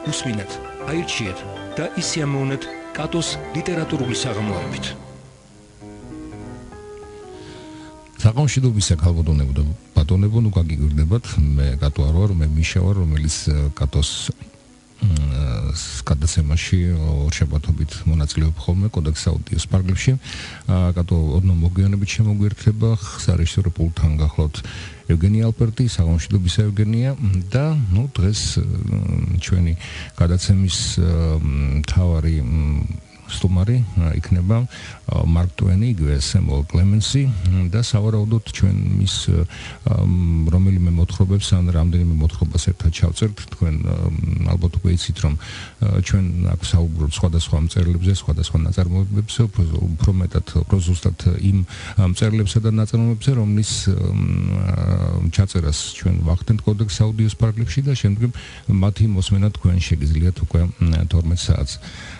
უსმინათ, აირჩიეთ და ისიამოვნეთ კატოს ლიტერატურული საღამოებით. საკავშირობისა ქალბატონებო და ბატონებო, ნუ გაგიგვირდებათ, მე კატო არ ვარ, მე მიშა ვარ, რომელიც კატოს გადაცემაში ორშაბათობით მონაწილეობ ხოლმე კოდექს აუდიოს პარკლებში. კატო ოდნავ მოგვიანებით შემოგვიერთდება, სარეჟისორო პულტთან გახლავთ ევგენი ალპერტი, საკავშირობისა ევგენია და ნუ დღეს ჩვენი გადაცემის მთავარი სტუმარი იქნება მარკ ტვენი, იგივე სემუელ კლემენსი და სავარაუდოდ ჩვენ მის რომელიმე მოთხრობებს ან რამდენიმე მოთხრობას ერთად ჩავწერთ. თქვენ ალბათ უკვე იცით, რომ ჩვენ აქ საუბრობთ სხვადასხვა მწერლებზე, სხვადასხვა ნაწარმოებებზე, უფრო მეტად ზუსტად იმ მწერლებსა და ნაწარმოებებზე, რომლის ჩაწერას ჩვენ ვახდენთ კოდექს აუდიოს პარკლებში და შემდგომ მათი მოსმენა თქვენ შეგიძლიათ უკვე 12 საათს.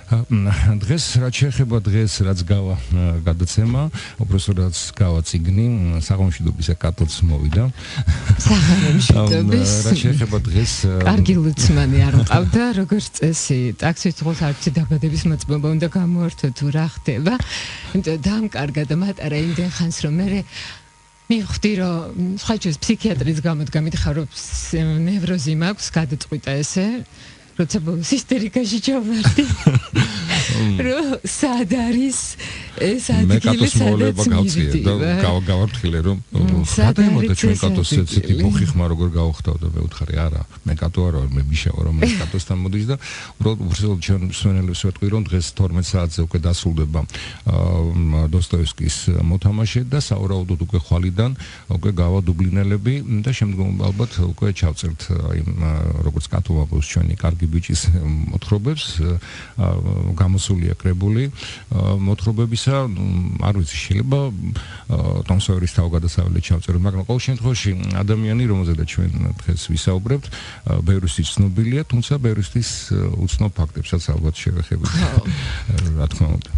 დღეს რაც შეეხება დღეს რაც გავა გადაცემა, უბრალოდ გავა წიგნი, საკავშირობისა კატოც მოვიდა. საკავშირობის რაც შეეხება დღეს კარგი ლოცმანი არ მყავდა, როგორც წესი, ტაქსის დღეს არჩი დაბადების მოწმობა უნდა გამოართო თუ რა ხდება. იმიტომ დამკარგა და მატარა იმდენ ხანს რომ მე მივხვდი რომ სხვაჩვენს ფსიქიატრის გამოდგამით ხარ რომ ნევროზი მაქვს, გადაწყვიტა ესე. როცა სისტერიკაში ჩავარდი. რომ სად არის ეს ადგილი, მე კატოს მოვლება გავწიე და გავაფრთხილე რომ გადაიმოდა ჩვენ კატოს ესეთი მოხიხმა როგორ გავხდავ და მე ვთხარი არა, მე კატო არ ვარ, მე მიშა ვარ, რომელიც კატოსთან მოდის და უბრალოდ ჩვენ მსმენელებს ვეთქვი რომ დღეს 12 საათზე უკვე დასრულდება დოსტოევსკის მოთამაშე და სავარაუდოდ უკვე ხვალიდან უკვე გავა დუბლინელები და შემდგომ ალბათ უკვე ჩავწერთ იმ როგორც კატო ვაბოს ჩვენი კარგი ბიჭის მოთხრობებს, გამოსულია კრებული მოთხრობებისა, არ ვიცი, შეიძლება ტომ სოიერის თავგადასავლელი ჩავწერო, მაგრამ ყოველ შემთხვევაში ადამიანი, რომელზედაც ჩვენ დღეს ვისაუბრებთ, ბევრისთვის ცნობილია, თუმცა ბევრისთვის უცნობ ფაქტებსაც ალბათ შევეხებით. რა თქმა უნდა.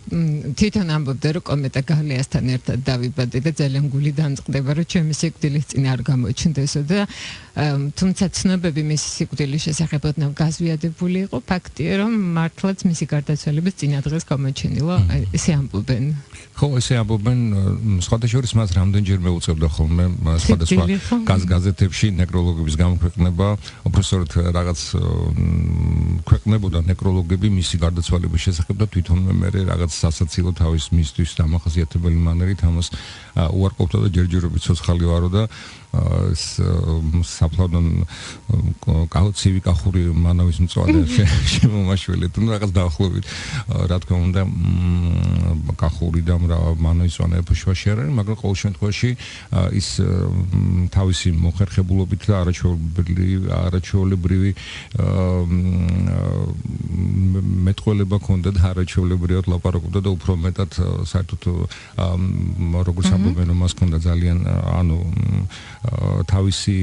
თვითონ ამბობდა რომ კომეტა გალიასთან ერთად დავიბადე და ძალიან გული დამწყდება რომ ჩემი სიკვდილის წინ არ გამოჩნდესო და თუმცა ცნობები მისი სიკვდილის შესახებ ოდნავ გაზვიადებული იყო, ფაქტია რომ მართლაც მისი გარდაცვალების წინა დღეს გამოჩენილა, ესე ამბობენ. ხო, ესე ამბობენ, სხვადასხვა მას რამდენჯერმე უწევდა ხოლმე სხვადასხვა გაზეთებში ნეკროლოგების გამოქვეყნება, უბრალოდ რაღაც ქვეყნებოდა ნეკროლოგები მისი გარდაცვალების შესახებ და თვითონვე მე რაღაც სასაცილო თავის მისთვის დამახასიათებელი მანერით ამას უარყოფდა და ჯერჯერობით ცოცხალი ვარო და საფლავდან კაცივი კახური მანავის მწვანე შემომაშველეთ და რაღაც დაახლოებით რა თქმა უნდა კახური და მანავის მწვანე ეფუშვაში არ არის, მაგრამ ყოველ შემთხვევაში ის თავისი მოხერხებულობით და არაჩვეულებრივი მეტყველება ჰქონდა და არაჩვეულებრივად ლაპარაკობდა და უფრო მეტად საერთოდ როგორც ამბობენ რომ მას ჰქონდა ძალიან ანუ თავისი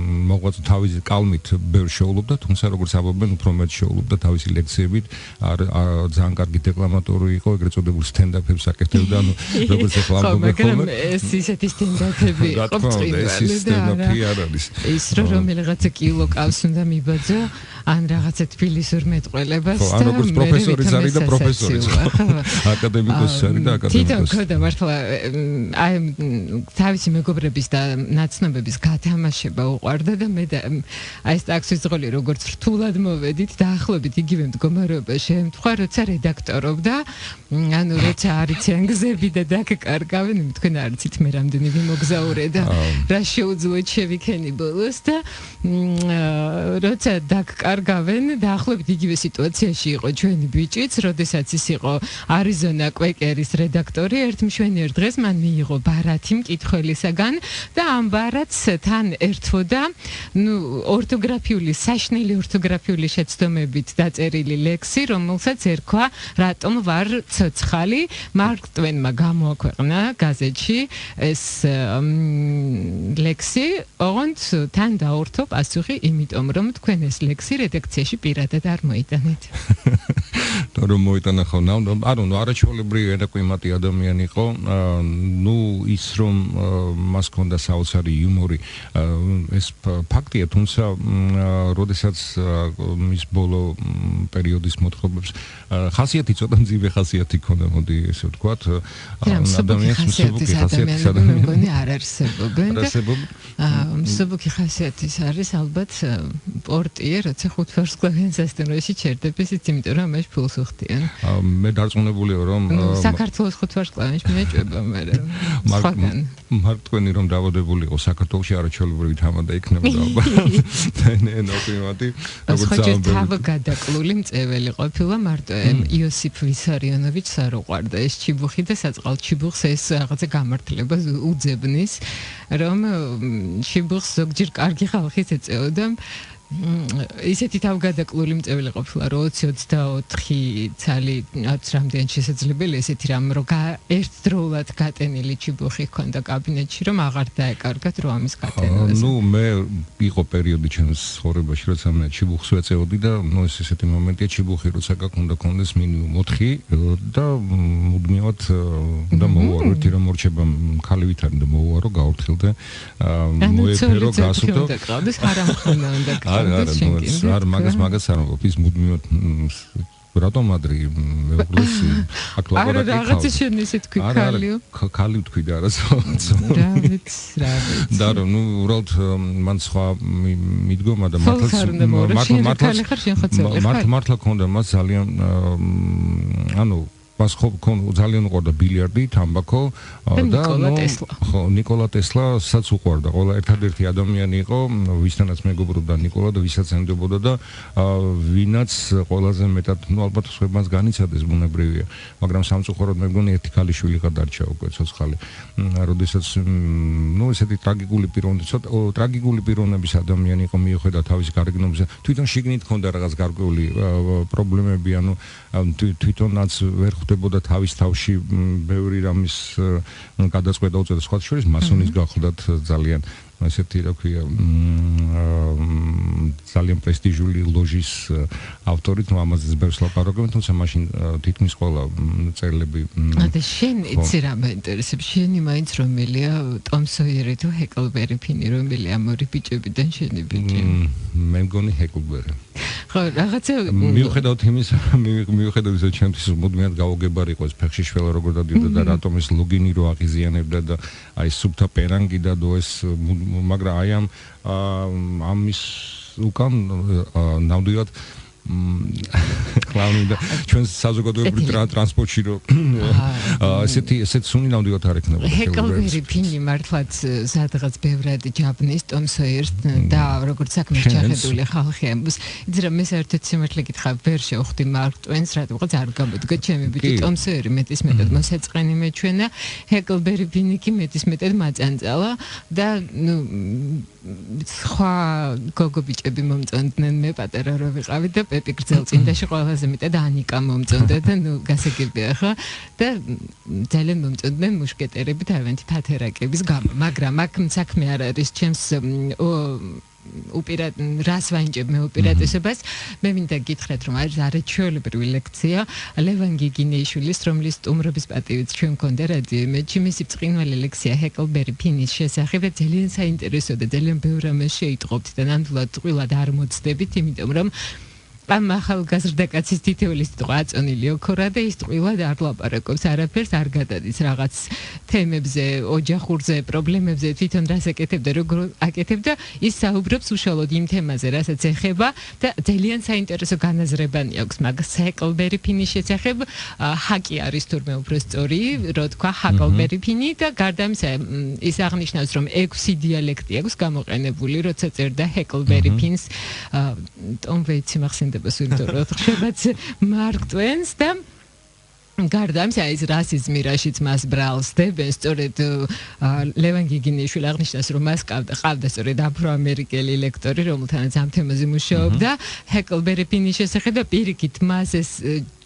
მოღვაწე თავისი კალმით ბევრ შეულობდა, თუმცა როგორც ამბობენ უფრო მეტ შეულობდა თავისი ლექციებით, ძალიან კარგი დეკლამატორი იყო, ეგრეთ წოდებულ სტენდაპებს აკეთებდა, ანუ როგორც ახლა ამბობენ ხოლმე. ეს ისეთი სტენდაპები იყო წინვალი და ის რომელიღაცა კილო კავს უნდა მიბაძო, ან რაღაცა თბილისურ მეტყველებას და როგორც პროფესორიც არის და პროფესორიც აკადემიკოსი არის და აკადემიკოსი. თვითონ ქონდა მართლა აი თავისი მეგობრების და ნაცნობების გათამაშება უყვარდა და მე და აი ეს ტაქსის ძღოლი როგორც რთულად მოვედით დაახლოებით იგივე მდგომარეობა შემთხვევა, როცა რედაქტორობდა, ანუ როცა არიციან გზები და დაგკარგავენ, თქვენ არიცით მე რამდენი ვიმოგზაურე და რა შეუძლოეთ შევიქენი ბოლოს და როცა დაგკარგავენ, დაახლოებით იგივე სიტუაციაში იყო ჩვენი ბიჭიც, როდესაც ის იყო არიზონა კვეკერის რედაქტორი, ერთ მშვენიერ დღეს მან მიიღო ბარათი მკითხველისაგან და ამ ბარათს თან ერთვოდა ორთოგრაფიული, საშნელი ორთოგრაფიული შეცდომებით დაწერილი ლექსი, რომელსაც ერქვა რატომ ვარ ცოცხალი. მარკ ტვენმა გამოაქვეყნა გაზეთში ეს ლექსი, ოღონდ თან დაურთო პასუხი, იმიტომ რომ თქვენ ეს ლექსი რედაქციაში პირადად არ მოიტანეთ. რომ მოიტანა ხო არაჩვეულებრივი ენაკვიმატი ადამიანი იყო ის რომ მას ჰქონდა საოცარი იუმორი ეს ფაქტია თუმცა როდესაც მის ბოლო პერიოდის მოთხრობებს ხასიათი ცოტა მძიმე ხასიათი ჰქონდა მოდი ესე ვთქვათ ადამიანს მსუბუქი ხასიათის ადამიანი არ არსებობენ მსუბუქი ხასიათის არის ალბათ პორტიე როცა 5 ვარსკვლავიან სასტუმროში ჩერდებს ის იმიტომ რომ მას ფულს უხდიან მე დარწმუნებულია რომ საქართველოს 5 ვარსკვლავიანში მეჭება მაგრამ მარკ ტვენი რომ დავადებული იყო საქართველოში არაჩვეულებრივი თამადა იქნებოდა ნოკვიმატი როგორც თავი გადაკლული მწეველი ყოფილა მარტო იოსიფ ვისარიონოვიჩს არ უყვარდა ეს ჩიბუხი და საწყალ ჩიბუხს ეს რაღაცა გამართლება უძებნის რომ ჩიბუხს ზოგჯერ კარგი ხალხიც ეწეოდა ისეთი თავგადაკლული მწეველი ყოფილა რომ 20-24 წელი რამდენი შესაძლებელი ესეთი რამ რომ ერთდროულად გატენილი ჩიბუხი ჰქონდა კაბინეტში რომ აღარ დაეკარგათ რომ ამის გატენაზე მე იყო პერიოდი ჩემს ცხოვრებაში როცა მე ჩიბუხს ვეწეოდი და ეს ესეთი მომენტია ჩიბუხი როცა გაქონდა კონდეს მინიმუმ 4 და მუდმივად და მოვარო ერთი რომ მორჩება ხალი ვითარი და მოვარო გავურთხილდე მოეფერო გასულო არ მაგას არ ვფიქრობ ის მუდმივად რატომ ადრე მეუღლესი აქ ლაბორატორია არა რაღაცა შენ ისე თქვი ხალიო ხალი ვთქვი და არასო რა ვიცი და რომ უბრალოდ მან სხვა მიდგომა და მართლა ქონდა მას ძალიან მას ძალიან უყვარდა ბილიარდი, თამბაქო და ნიკოლა ტესლასაც უყვარდა. ყველა ერთადერთი ადამიანი იყო, ვისთანაც მეგობრობდა ნიკოლა და ვისაც ენდობოდა და ვინაც ყველაზე მეტად, ალბათ სხვებმაც განიცადეს ბუნებრივია, მაგრამ სამწუხაროდ მე მგონი ერთი ქალიშვილი გადარჩა უკვე ცოცხალი. როდესაც ესეთი ტრაგიკული პიროვნების ადამიანი იყო მიუხედავად თავის გარეგნობისა, თვითონ შიგნით ჰქონდა რაღაც გარკვეული პრობლემები, თვითონაც ვერ ხდებოდა თავის თავში ბევრი რამის გადაწყვეტა უწევდა სხვა შორის მასონის გახლდათ ძალიან ესეთი რა ქვია ძალიან პრესტიჟული ლოჟის ავტორი ამაზეც ბევრს ლაპარაკობენ თუმცა მაშინ თითქმის ყველა წერილები და შენ იცი რა მაინტერესებს შენი მაინც რომელია ტომ სოიერი თუ ჰეკლბერი ფინი რომელია მორი ბიჭებიდან შენი ბიჭი მე მგონი ჰეკლბერი ხო რაღაცა მიუხედავად იმისა რომ ჩემთვის მუდმივად გაუგებარი იყო ეს ფეხში შველა როგორ დადიოდა და რატომ ეს ლოგინი რო აღიზიანებდა და აი სუფთა პერანგი და ეს მაგრამ აი ამის უკან ნამდვილად კლაუნი და ჩვენ საზოგადოებრივ ტრანსპორტში რომ ესეთი სუნი ნამდვილად არ ექნება ჰეკლბერი ფინი მართლაც სადღაც ბევრად ჯაბნის ტომ სოიერს და როგორც საქმეს ჩახედული ხალხი ამბობს იცი რა მე საერთოდ სიმართლე გითხრა ვერ შევხვდი მარკ ტვენს რატომღაც არ გამოდგა ჩემი ბიჭი ტომ სოიერი მეტის მეტად მოსაწყენი მეჩვენა ჰეკლბერი ფინი კი მეტის მეტად მაწანწალა და სხვა გოგო ბიჭები მომწონდნენ მე პატარა რო ვიყავი და პეპი გრძელწინდაში ყველაზე მეტად ანიკა მომწონდა და გასაგებია ხო და ძალიან მომწონდნენ მუშკეტერები თავიანთი თათერაკების გამო მაგრამ აქ საქმე არ არის ჩემს რას ვაინჭებ მე უპირატესობას მე მინდა გითხრათ რომ არის არაჩვეულებრივი ლექცია ლევან გიგინეიშვილის რომლის სტუმრობის პატივიც ჩვენ მქონდა რადიო იმედში მისი ბრწყინვალე ლექცია ჰეკლბერი ფინის შესახებ და ძალიან საინტერესო და ძალიან ბევრ რამეს შეიტყობთ და ნამდვილად ტყუილად არ მოცდებით იმიტომ რომ ამ ახალგაზრდა კაცის თითოეული სიტყვა აწონილი ოქორა და ის ტყუილად არ ლაპარაკობს არაფერს არ გადადის რაღაც თემებზე ოჯახურზე პრობლემებზე თვითონ რას აკეთებდა როგორ აკეთებდა ის საუბრობს უშუალოდ იმ თემაზე რასაც ეხება და ძალიან საინტერესო განაზრებანი აქვს მაგას ჰეკლბერი ფინის შესახებ ჰაკი არის თურმე უფრო სწორი რო თქვა ჰაკლბერი ფინი და გარდა ამისა ის აღნიშნავს რომ 6 დიალექტი აქვს გამოყენებული როცა წერდა ჰეკლბერი ფინს ტომ ვეიცი მახსენდება სულტორო ხებაც მარკ ტვენს და გარდა ამისა ის რასიზმი რაშიც მას ბრალს დებენ სწორედ ლევან გიგინეიშვილი აღნიშნავს რომ მას ყავდა სწორედ აფროამერიკელი ლექტორი რომელთანაც ამ თემაზე მუშაობდა ჰეკლბერი ფინის შესახებ და პირიქით მას ეს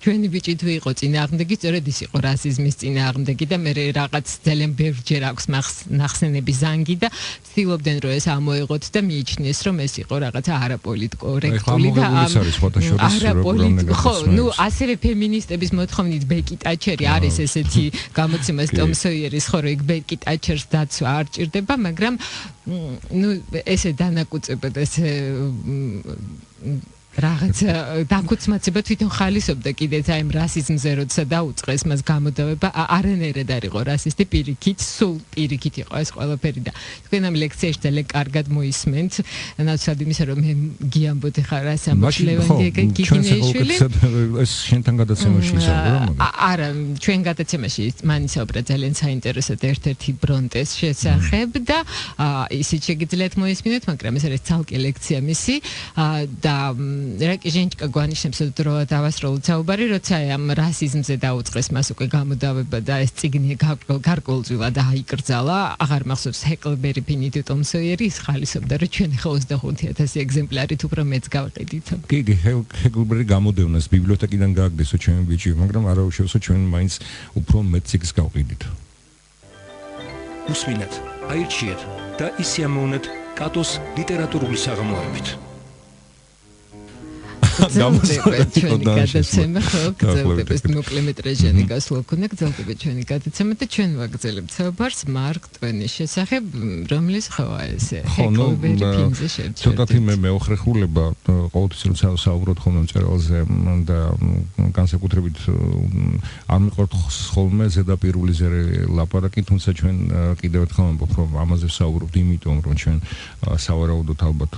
ჩვენი ბიჭი თუ იყო წინააღმდეგი, სწორედ ის იყო რასიზმის წინააღმდეგი და მე რაღაც ძალიან ბევრჯერ აქვს ნახსენები ზანგი და ცდილობდნენ რომ ეს ამოეღოთ და მიიჩნიეს რომ ეს იყო რაღაცა არაპოლიტკორექტული და ხო, ნუ ასევე ფემინისტების მოთხოვნით ბეკი ტაჩერი არის ესეთი გამოცემას ტომ სოიერის ხო რომ იქ ბეკი ტაჩერს დაცვა არ ჭირდება, მაგრამ ნუ ესე დანაკუწებად ესე რაღაც დაგუცმაცება თვითონ ხალისობდა კიდეც აი ამ რასიზმზე როცა დაუწყეს მას გამოდავება არანაირად არ იყო რასისტი პირიქით სულ პირიქით იყო ეს ყველაფერი და თქვენ ამ ლექციაში ძალიან კარგად მოისმენთ ნაცვლად იმისა რომ მე გიამბობთ ხარ რა სამშლევანგი გიგინეიშვილი ეს შენთან გადაცემაში ისაუბრა არა ჩვენ გადაცემაში მან ისაუბრა ძალიან საინტერესოდ ერთ-ერთი ბრონტეს შესახებ და ისიც შეგიძლიათ მოისმინოთ მაგრამ ეს არის ცალკე ლექცია მისი და რაკი ჟენჩკა გვანიშნებს რომ დავასრულოთ საუბარი, როცა ამ რასიზმზე დაუწყეს მას უკვე გამოდავება და ეს წიგნი გარკვეულწილად აიკრძალა, აღარ მახსოვს ჰეკლბერი ფინიტი ტომ სოიერი ის ხალისობდა რომ ჩვენ ხო 25000 ეგზემპლარით უფრო მეც გავყიდით. კი, ჰეკლბერი გამოდევნას ბიბლიოთეკიდან გააგდესო ჩემი ბიჭი, მაგრამ არა უშევსო ჩვენ მაინც უფრო მეც წიგნს გავყიდით. უსმინეთ, აირჩიეთ და ისიამოვნეთ კატოს ლიტერატურული საღამოებით. გძელდებათ ჩვენი გადაცემა ხო გძელდებათ მოკლემეტრაჟიანი გასვლა ქონა გძელდებათ ჩვენი გადაცემა და ჩვენ ვაგრძელებთ საუბარს მარკ ტვენის შესახებ რომლის ხოა ესე ჰეკლბერი ფინზე შეერთდა ცოტათი მე მეოხრეხულება ყოველთვის როცა საუბრობთ ხოლმე მწერალზე და განსაკუთრებით არ მიყვართ ხოლმე ზედაპირული ლაპარაკი თუმცა ჩვენ კიდევ ერთხელ ვამბობ რომ ამაზე საუბრობთ იმიტომ რომ ჩვენ სავარაუდოდ ალბათ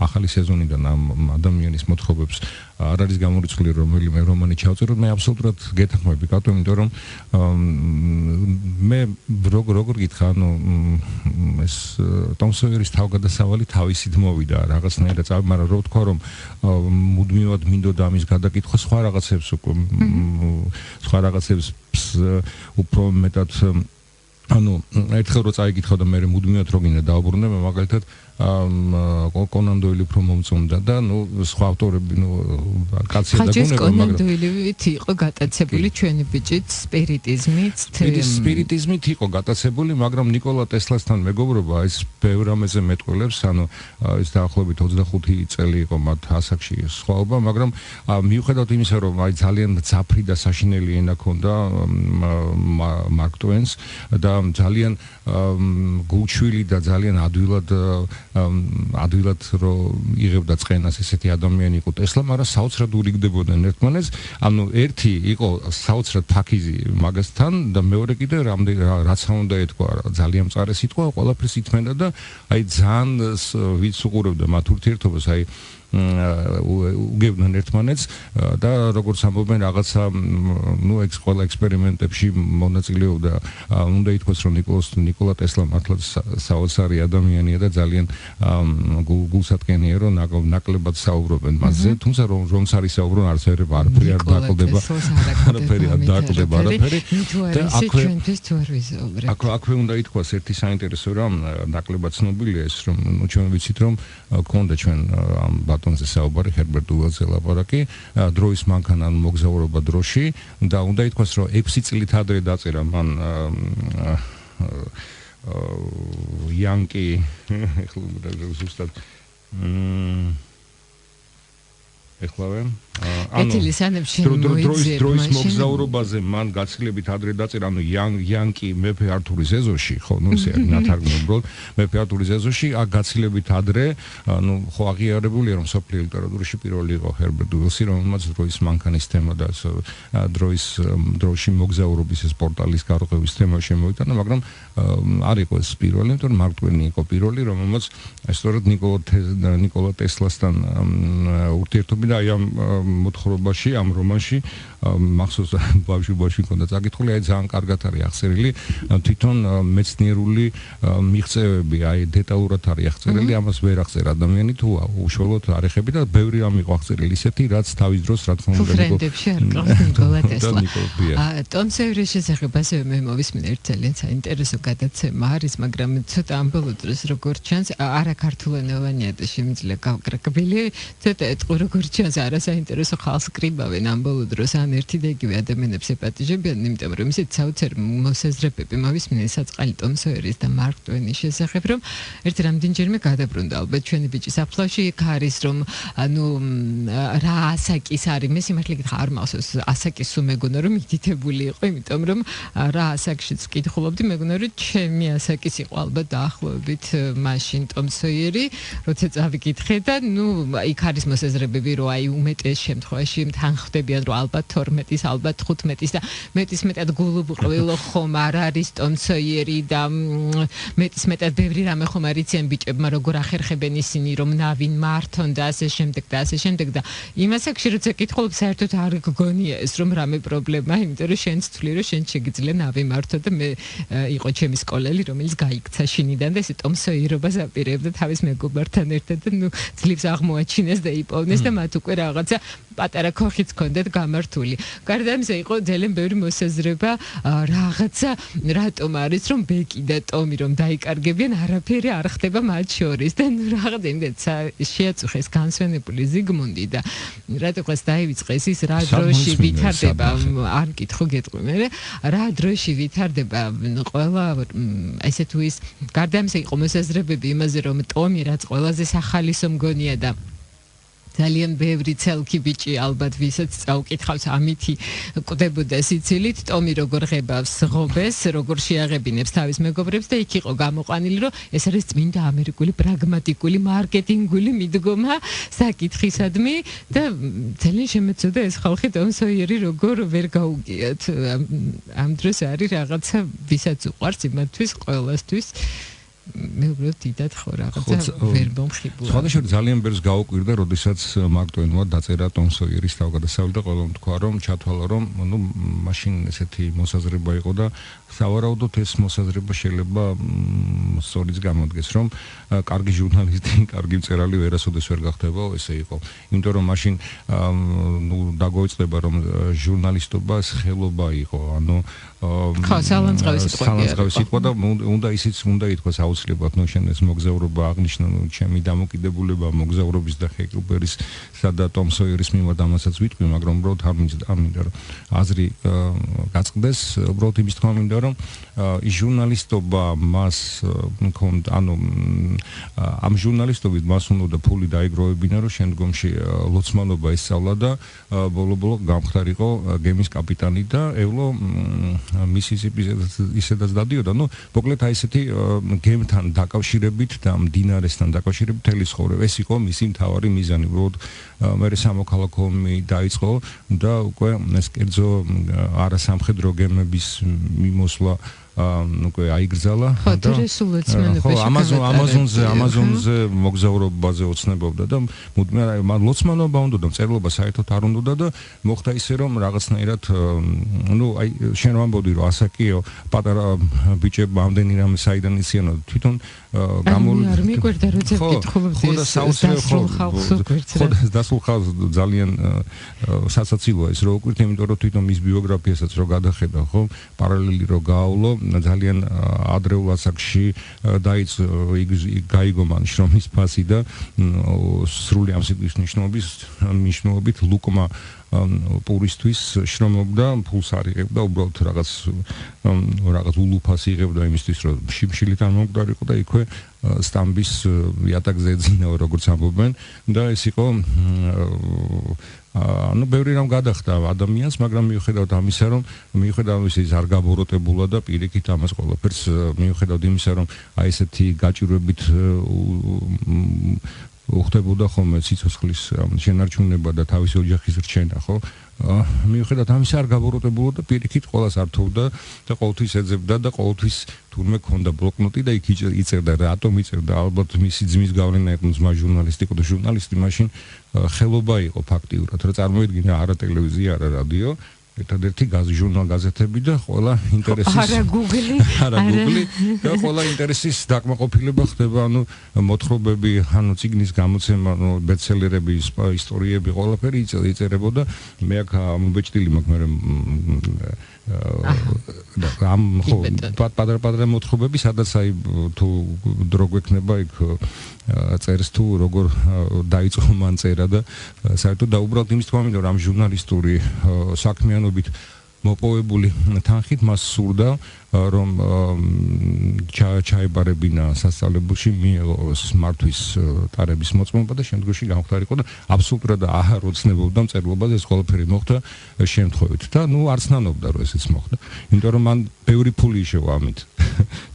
ახალი სეზონიდან ამ ადამიანის არ არის გამორიცხული რომელიმე რომანი ჩავწეროთ მე აბსოლუტურად გეთანხმები კატო იმიტომ რომ მე როგორ გითხრა ანუ ეს ტომ სოიერის თავგადასავალი თავისით მოვიდა რაღაცნაირად მაგრამ რო ვთქვა რომ მუდმივად მინდოდა ამის გადაკითხვა სხვა რაღაცებს უფრო მეტად ანუ ერთხელ რო წაიკითხავ და მე მუდმივად რო გინდა დავბრუნე მე მაგალითად კონან დოილი უფრო მომწონდა და ნუ სხვა ავტორები ნუ კაცია და გუნება მაგრამ კონან დოილივით იყო გატაცებული ჩვენი ბიჭით სპირიტიზმით იყო გატაცებული მაგრამ ნიკოლა ტესლასთან მეგობრობა ის ბევრ ამაზე მეტყველებს ანუ ის დაახლოებით 25 წელი იყო მათ ასაკში სხვაობა მაგრამ მიუხედავად იმისა რომ აი ძალიან ძაფრი და საშინელი ენა ჰქონდა მარკ ტვენს და ძალიან გულჩვილი და ძალიან ადვილად რომ იღებდა წყენას ესეთი ადამიანი იყო ტესლა, მაგრამ საოცრად ურიგდებოდნენ ერთმანეთს. ანუ ერთი იყო საოცრად ფაქიზი მაგასთან და მეორე კიდე რაც უნდა ეთქვა, ძალიან მწარე სიტყვა, ყველაფერს ითმენდა და აი ძალიან ვიც უყურებდა მათ ურთიერთობას, აი უგებდნენ ერთმანეთს და როგორც ამბობენ რაღაცა ნუ ეს ყველა ექსპერიმენტებში მონაწილეობდა უნდა ითქვას რომ ნიკოლა ტესლა მართლაც საოცარი ადამიანია და ძალიან გულსატკენია რომ ნაკლებად საუბრობენ მასზე თუმცა რომც არის საუბრო არაფერი არ დაკლდება და აქვე უნდა ითქვას ერთი საინტერესო რამ ნაკლებად ცნობილია ეს რომ ჩვენ ვიცით რომ გქონდა ჩვენ ამ ბატონზე საუბარი ჰერბერტ უელზე ლაპარაკი დროის მანქანა მოგზაურობა დროში და უნდა ითქვას რომ 6 წლით ადრე დაწერა მან იანკი ეხლა ზუსტად ეხლავე დროის მოგზაურობაზე მან გაცილებით ადრე დაწერა ანუ იანკი მეფე ართურის ეზოში ხო ნუ ესე ნათარგმნი უბრალოდ მეფე ართურის ეზოში გაცილებით ადრე ანუ ხო აღიარებულია რომ სოფლიო ლიტერატურაში პირველი იყო ჰერბერტ უელსი რომელმაც დროის მანქანის თემა და დროში მოგზაურობის ეს პორტალის გარღვევის თემა შემოიტანა მაგრამ არ იყო ეს პირველი იმიტომ რომ მარკ ტვენი იყო პირველი რომელმაც სწორედ ნიკოლა ტესლასთან ურთიერთობი და აი ამ მოთხრობაში ამ რომანში მახსოვს ბავშვობაში მქონდა წაკითხული აი ძალიან კარგად არის აღწერილი თვითონ მეცნიერული მიღწევები აი დეტალურად არის აღწერილი ამას ვერ აღწერ ადამიანი თუ უშუალოდ არ ეხები და ბევრი რამ იყო აღწერილი ისეთი რაც თავის დროს რა თქმა უნდა ფრენდებში არ ყავს ნიკოლა ტესლა ტომ სოიერის შესახებ ასევე მე მოვისმინე ერთ ძალიან საინტერესო გადაცემა არის მაგრამ ცოტა ამ ბოლო დროს როგორც ჩანს არა ქართულენოვანია და შემიძლია გავკრაკბილი ცოტა ეტყვი როგორც ჩვენს არასაინტერესო ხალხს კრიბავენ ამ ბოლო დროს ან ერთი და იგივე ადამიანებს ეპატიჟებიან, იმიტომ რომ ისეთ საოცარ მოსაზრებები მოვისმინე საწყალი ტომ სოიერის და მარკ ტვენის შესახებ, რომ ერთი რამდენჯერმე გადაბრუნდა ალბათ ჩვენი ბიჭი საფლავში იქ არის რომ ანუ რა ასაკის არის მე სიმართლე გითხრა არ მახსოვს ასაკის სულ მეგონა რომ მიდითებული იყო, იმიტომ რომ რა ასაკშიც ვკითხულობდი მეგონა რომ ჩემი ასაკის იყო ალბათ დაახლოებით მაშინ ტომ სოიერი, როცა წავიკითხე და ნუ იქ არის მოსაზრებები რომ აი უმეტეს შემთხვევაში თანხმდებიან რომ ალბათ 12-ის, ალბათ 15-ის და მეტისმეტად გულუბრყვილო ხომ არ არის ტომ სოიერი და მეტისმეტად ბევრი რამე ხომ არ იციან ბიჭებმა როგორ ახერხებენ ისინი რომ ნავინ მართონ და ასე შემდეგ და ასე შემდეგ და იმ ასაკში როცა კითხულობ საერთოდ არ გგონია ეს რომ რამე პრობლემაა, იმიტომ რომ შენც თვლი რომ შენ შეგიძლია ნავი მართო და მე იყო ჩემი სკოლელი რომელიც გაიქცა შინიდან და ესე ტომ სოიერობას აპირებდა თავის მეგობართან ერთად და ნუ ძლივს აღმოაჩინეს და იპოვნეს და მათ უკვე რაღაცა პატარა ქოხიც ჰქონდათ გამართული. გარდა ამისა იყო ძალიან ბევრი მოსაზრება რაღაცა რატომ არის რომ ბეკი და ტომი რომ დაიკარგებიან არაფერი არ ხდება მათ შორის და ნუ რაღაც იმდეცა შეაწუხეს განსვენებული ზიგმუნდი და რატო ყავს დაივიწყეს ის რა დროში ვითარდება არ მკითხო გეტყვი მე რა დროში ვითარდება ყველა ესე თუ ის გარდა ამისა იყო მოსაზრებები იმაზე რომ ტომი რაც ყველაზე სახალისო მგონია და ძალიან ბევრი ცელკი ბიჭი ალბათ ვისაც წაუკითხავს ამითი კვდებოდა სიცილით ტომი როგორ ღებავს ღობეს როგორ შეაღებინებს თავის მეგობრებს და იქ იყო გამოყვანილი რომ ეს არის წმინდა ამერიკული პრაგმატიკული მარკეტინგული მიდგომა საკითხისადმი და ძალიან შემეცოდა ეს ხალხი ტომ სოიერი როგორ ვერ გაუგიათ ამ დროს არის რაღაცა ვისაც უყვარს იმათთვის ყველასთვის მე უბრალოდ დიდად ხო რაღაცა ვერ მომხიბლა. სხვადასხვა ძალიან ბევრს გაუკვირდა, როდესაც მარკ ტვენმა დაწერა ტომ სოიერის თავგადასავალი და ყველამ თქვა რომ ჩათვალა რომ ნუ მაშინ ესეთი მოსაზრება იყო და სავარაუდოდ ეს მოსაზრება შეიძლება სწორიც გამოდგეს რომ კარგი ჟურნალისტი, კარგი მწერალი ვერასოდეს ვერ გახდება, ესე იყო. იმიტომ რომ მაშინ ნუ დაგვეწყდება რომ ჟურნალისტობა ხელობა იყო, ანუ სალანძღავი სიტყვა და უნდა ისიც უნდა ითქვას აუცილებლად ნუ შენ ეს მოგზაურობა აღნიშნა ჩემი დამოკიდებულება მოგზაურობის და ჰეკლბერის სადა ტომ სოიერის მიმართ ამასაც ვიტყვი, მაგრამ უბრალოდ არ მინდა რომ აზრი გაწყდეს, უბრალოდ იმის თქმა მინდა რომ ის ჟურნალისტობა მას მქონდა, ანუ ამ ჟურნალისტობით მას უნდა ფული დაიგროვებინა, რომ შემდგომში ლოცმანობა ესწავლა და ბოლო-ბოლო გამხდარიყო გემის კაპიტანი და ევლო მისისიპის ისედაც დადიოდა, ნუ მოკლედ აი ესეთი გემთან დაკავშირებით და მდინარესთან დაკავშირებით თელი ცხოვრება. ეს იყო მისი მთავარი მიზანი. უბრალოდ მე სამოქალაქო ომი დაიწყო და უკვე ეს კერძო არასამხედრო გემების მიმოსვლა უკვე აიგრძალა და ამაზონზე მოგზაურობაზე ოცნებობდა და მუდმივად ლოცმანობა უნდა და მწერლობა საერთოდ არ უნდა და მოხდა ისე რომ რაღაცნაირად ნუ აი შენ ვამბობდი რომ ასაკიო პატარა ბიჭებმა ამდენი რამე საიდან იციანო თვითონ გამოვიდა არ მიგვერდა როცა ვკითხულობდი ეს დასულ ხალხს ძალიან სასაცილოა ეს რო უკვირთ, იმიტომ რომ თვითონ მის ბიოგრაფიასაც რო გადახედა ხო პარალელი რო გაავლო ძალიან ადრეულ ასაკში გაიგო მან შრომის ფასი და სრული ამ სიტყვის მნიშვნელობით ლუკმა პურისთვის შრომობდა, ფულს არ იღებდა, უბრალოდ რაღაც ულუფას იღებდა იმისთვის, რომ შიმშილით არ მომკვდარიყო და იქვე სტამბის იატაკზე ეძინა, როგორც ამბობენ და ეს იყო ანუ ბევრი რამ გადახდა ადამიანს, მაგრამ მიუხედავად ამისა, რომ ის არ გაბოროტებულა და პირიქით ამას ყველაფერს მიუხედავად იმისა, რომ აი ესეთი გაჭირვებით უხდებოდა ხოლმე სიცოცხლის შენარჩუნება და თავისი ოჯახის რჩენა, ხო? მიუხედავად ამისა არ გაბოროტებულა და პირიქით ყველას ართოვდა და ყოველთვის ეძებდა და ყოველთვის თურმე ქონდა ბლოკნოტი და იქ იწერდა, რატომ იწერდა, ალბათ მისი ძმის გავლენა იყო, ძმა ჟურნალისტი იყო და ჟურნალისტი მაშინ ხელობა იყო ფაქტიურად, რა წარმოიდგინა არა ტელევიზია, არა რადიო, ერთადერთი ჟურნალ გაზეთები და ყველა ინტერესის არა გუგლი და ყველა ინტერესის დაკმაყოფილება ხდება, ანუ მოთხრობები, ანუ წიგნის გამოცემა, ანუ ბესტსელერები, ისტორიები, ყველაფერი იწერებოდა. მე აქ მობეჭდილი მაქვს, ამ ხო პატარა მოთხრობები, სადაც აი თუ დრო გვექნება იქ წერს თუ როგორ დაიწყო მან წერა და საერთოდ და უბრალოდ იმის თქმა მინდა რომ ამ ჟურნალისტური საქმიანობით მოპოვებული თანხით მას სურდა რომ ჩაებარებინა სასწავლებელში მიიღოს მართვის ტარების მოწმობა და შემდგომში გამختارიყო და აბსოლუტურად არ ოცნებობდა მწერლობაზე ეს ყველაფერი მოხდა შემთხვევით და ნუ არც ნანობდა რომ ესეც მოხდა იმიტომ რომ მან ბევრი ფული იშევა ამით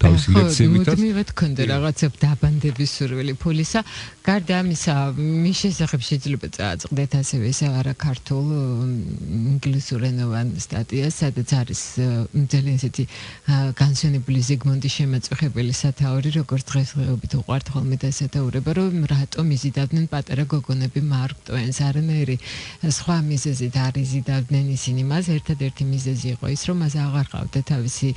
თავისი ლექციებითაც მუდმივად ქონდა რაღაცა დაბანდების სურვილი ფულისა გარდა ამისა მის შესახებ შეიძლება წააწყდეთ ასევე ეს არა ქართულ ინგლისურენოვან სტატიას სადაც არის ძალიან ისეთი განსვენებული ზიგმუნდის შემაწუხებელი სათაური როგორც დღესდღეობით უყვართ ხოლმე და ესეთაურება რომ რატომ იზიდავდნენ პატარა გოგონები მარკ ტვენს არანაირი სხვა მიზეზით არ იზიდავდნენ ისინი მას ერთადერთი მიზეზი იყო ის რომ მას აღარ ყავდა თავისი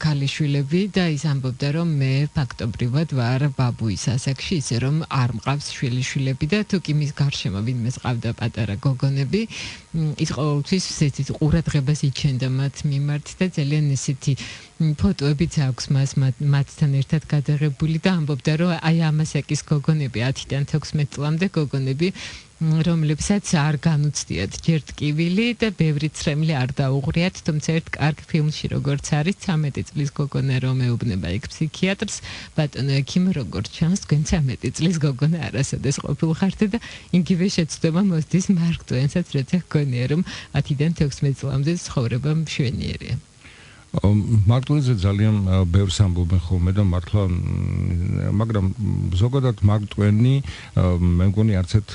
ქალიშვილები და ის ამბობდა რომ მე ფაქტობრივად ვარ ბაბუის ასაკში ისე რომ არ მყავს შვილიშვილები და თუ კი მის გარშემო ვინმეს ყავდა პატარა გოგონები ის ყოველთვის ესეთი ყურადღებას იჩენდა მათ მიმართ და ძალიან ესეთი ფოტოებიც აქვს მათთან ერთად გადაღებული და ამბობდა რომ აი ამასაკის გოგონები 10-დან 16 წლამდე გოგონები რომლებსაც არ განუცდიათ ჯერ ტკივილი და ბევრი ცრემლი არ დაუღრიათ თუმცა ერთ კარგ ფილმში როგორც არის 13 წლის გოგონა რომ ეუბნება იქ ფსიქიატრს ბატონო ექიმ როგორც ჩანს თქვენ 13 წლის გოგონა არასოდეს ყოფილხართ და იგივე შეცდომა მოსდის მარკ ტვენსაც როცა ჰგონია რომ 10-დან 16 წლამდე ცხოვრება მშვენიერია მარკ ტვენზე ძალიან ბევრს ამბობენ ხოლმე და მართლა მაგრამ ზოგადად მარკ ტვენი მე მგონი არც ერთ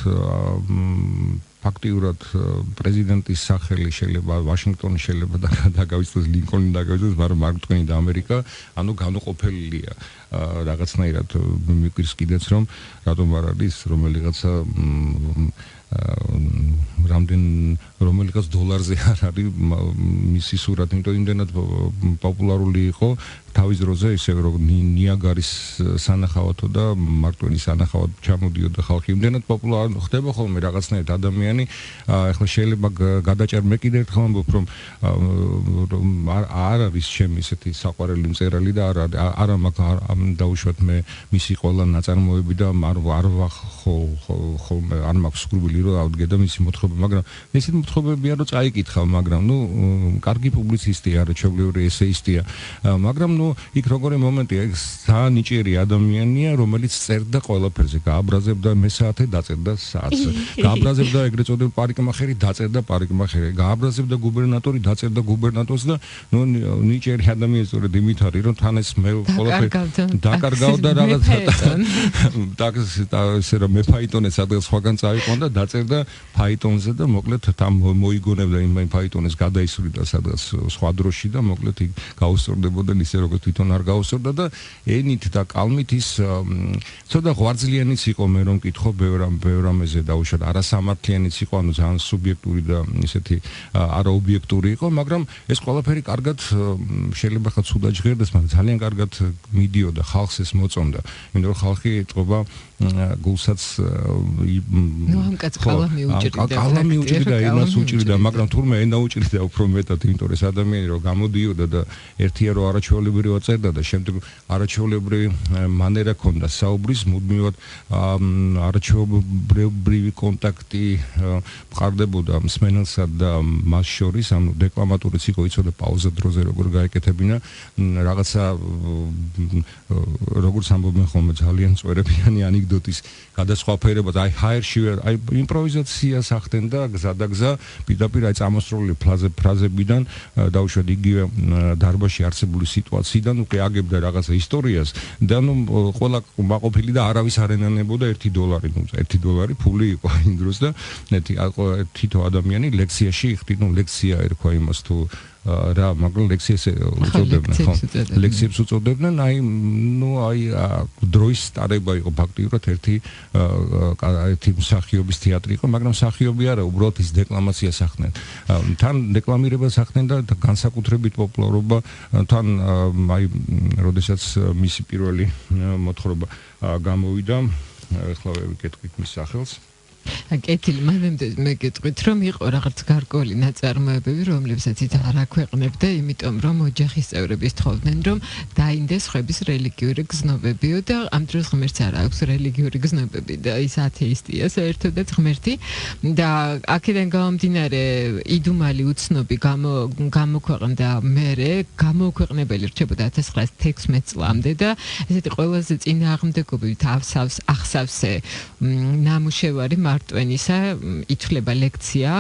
ფაქტიურად პრეზიდენტის სახელი შეიძლება ვაშინგტონი შეიძლება დაგავიწყდეს ლინკოლნი დაგავიწყდეს მაგრამ მარკ ტვენი და ამერიკა ანუ განუყოფელია რაღაცნაირად მიგვირს კიდეც რომ რატომ არ არის რომელიღაცა რომელიღაც დოლარზე არ არის მისი სურათი, იმიტომ იმდენად პოპულარული იყო თავის დროზე ისე რომ ნიაგარის სანახავათო და მარკ ტვენის სანახავად ჩამოდიოდა ხალხი იმდენად პოპულარული ხდება ხოლმე რაღაცნაირად ადამიანი ახლა შეიძლება გადაჭერ მე კიდევ ერთხელ ამბობ რომ არ არის ჩემი ესეთი საყვარელი მწერალი და არა მაქვს დაუშვათ მე მისი ყველა ნაწარმოები და არ ხოლმე არ მაქვს სურვილი რომ ავდგე და მისი მოთხრობა მაგრამ ესეთი მოთხრობებია რომ წაიკითხავ მაგრამ ნუ კარგი პუბლიცისტია არაჩვეულებრივი ესეისტია მაგრამ ნუ იქ როგორი მომენტია ეს ძალიან ნიჭიერი ადამიანია რომელიც წერდა ყველაფერზე გააბრაზებდა მე-საათე დაწერდა საათზე გააბრაზებდა ეგრეთ წოდებული პარიკმახერი დაწერდა პარიკმახერი გააბრაზებდა გუბერნატორი დაწერდა გუბერნატორს და ნუ ნიჭიერი ადამიანი სწორედ იმით არის რომ თან ეს მე ყველაფერი დაკარგავდა რაღაც ესე რომ მე ფაიტონე სადღაც სხვაგან წაიყვან და დაწერდა ფაიტონზე და მოკლედ თან მოიგონებდა იმ ფაიტონეს გადაისვრიდა სადღაც სხვა დროში და მოკლედ იქ გაუსწორდებოდა ისე როგორც თვითონ არ გაუსწორდა და ენით და კალმით ის ცოტა ღვიძლიანიც იყო მე რომ მკითხო ბევრ ამაზე დაუშვათ არასამართლიანიც იყო ანუ ძალიან სუბიექტური და ისეთი არაობიექტური იყო მაგრამ ეს ყველაფერი კარგად შეიძლება ხა ცუდად ჟღერდეს მაგრამ ძალიან კარგად მიდიოდა ხალხს ეს მოწონდა იმიტომ რომ ხალხი ეთყობა გულსაც ნუ ამ კაცკალა მიუჭირდა ენას უჭირდა მაგრამ თურმე ენა უჭირდა უფრო მეტად იმიტომ რომ ეს ადამიანი რომ გამოდიოდა და ერთია რომ არაჩვეულებრივი წერდა და შემდეგ არაჩვეულებრივი მანერა ჰქონდა საუბრის მუდმივად არაჩვეულებრივი კონტაქტი მყარდებოდა მსმენელსა და მას შორის ანუ დეკლამატურიც იყო იცოდა პაუზა დროზე როგორ გაეკეთებინა რაღაცა როგორც ამბობენ ხოლმე ძალიან წვერებიანი ანეკდოტის გადასხვაფერება აი ჰაერში აი იმპროვიზაციას ახდენ და გზადაგზა პირდაპირ აი წამოსწრული ფრაზებიდან დაუშვათ იგივე დარბაზში არსებული სიტუაციიდან უკვე აგებდა რაღაცა ისტორიას და ნუ ყველა მაყოფილი და არავის არ ენანებოდა $1 ნუ $1 ფული იყო იმ დროს და თითო ადამიანი ლექციაში იხდი ნუ ლექცია ერქვა იმას თუ რა მაგრამ ლექციებს უწოდებდნენ ხო ლექციებს უწოდებდნენ აი ნუ აი დროის სტარება იყო ფაქტიურად ერთი მსახიობის თეატრი იყო მაგრამ მსახიობი არა უბრალოდ ის დეკლამაციას ახდენენ თან დეკლამირებას ახდენენ და განსაკუთრებით პოპულარობა თან აი როდესაც მისი პირველი მოთხრობა გამოვიდა ახლა ვიკეთებ მის სახელს კეთილი მანამდე მე გეტყვით რომ იყო რაღაც გარკვეული ნაწარმოებები რომლებსაც იც არ აქვეყნებდა იმიტომ რომ ოჯახის წევრები თხოვდნენ რომ დაინდეს ხების რელიგიური გზნობებიო და ამ დროს ღმერთს არ აქვს რელიგიური გზნობები და ის ათეისტია საერთოდაც ღმერთი და აქედან გამომდინარე იდუმალი უცნობი გამოქვეყნდა მერე გამოქვეყნებელი რჩებოდა 1916 წლამდე და ესეთი ყველაზე წინააღმდეგობით ახსავსე ნამუშევარი მარტვენისა ითვლება ლექცია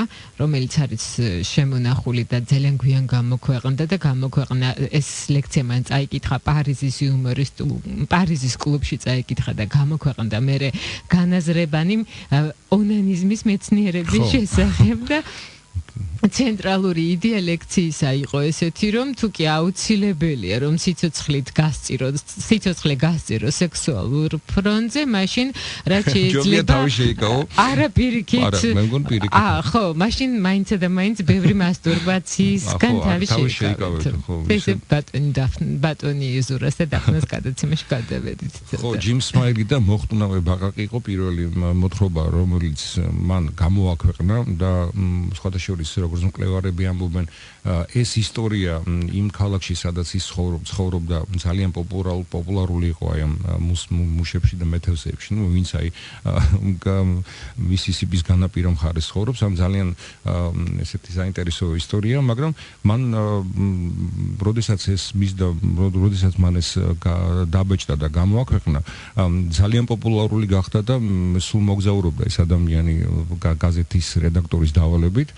რომელიც არის შემონახული და ძალიან გვიან გამოქვეყნდა და გამოქვეყნა ეს ლექცია მან წაიკითხა პარიზის კლუბში წაიკითხა და გამოქვეყნდა მერე განაზრებანი ონანიზმის მეცნიერების შესახებ და ცენტრალური იდეა ლექციისა იყო ესეთი რომ თუ კი აუცილებელია რომ სიცოცხლე გასწირო სექსუალურ ფრონტზე მაშინ რაც შეიძლება არა პირიქით მე მგონი პირიქით ხო მაშინ მაინც და მაინც ბევრი მასტურბაციისგან თავი შეიკავეთ ესე ბატონი იზურას და დაფნას გადაცემაში გადავედით ხო ჯიმ სმაილი და მოხტუნავე ბაყაყი იყო პირველი მოთხრობა რომელიც მან გამოაქვეყნა და სხვადასხვა როგორც მკვლევარები ამბობენ ეს ისტორია იმ ქალაქში სადაც ის ცხოვრობდა ძალიან პოპულარული იყო აი ამ მუშებში და მეთევზეებში ნუ ვინც აი მისისიპის განაპირა მხარეს ცხოვრობს ამ ძალიან ესეთი საინტერესო ისტორია მაგრამ მან როდესაც მან ეს დაბეჭდა და გამოაქვეყნა ძალიან პოპულარული გახდა და სულ მოგზაურობდა ეს ადამიანი გაზეთის რედაქტორის დავალებით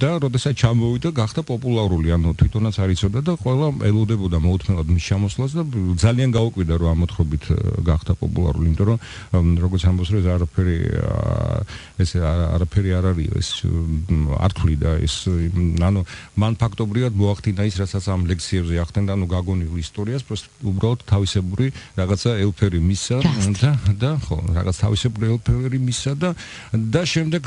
და როდესაც ჩამოვიდა გახდა პოპულარული ანუ თვითონაც არ იცოდა და ყველა ელოდებოდა მოუთმენად მის ჩამოსვლას და ძალიან გაუკვირდა რომ ამოთხრობით გახდა პოპულარული იმიტომ რომ როგორც ამბობს რომ არაფერი არ არის ეს ართული და ეს ანუ მან ფაქტობრივად მოახდინა ის რასაც ამ ლექციებზე ახდენდა ანუ გაგონილ ისტორიას უბრალოდ თავისებური რაღაცა ელფერი მისცა და ხო რაღაც თავისებური ელფერი მისცა და შემდეგ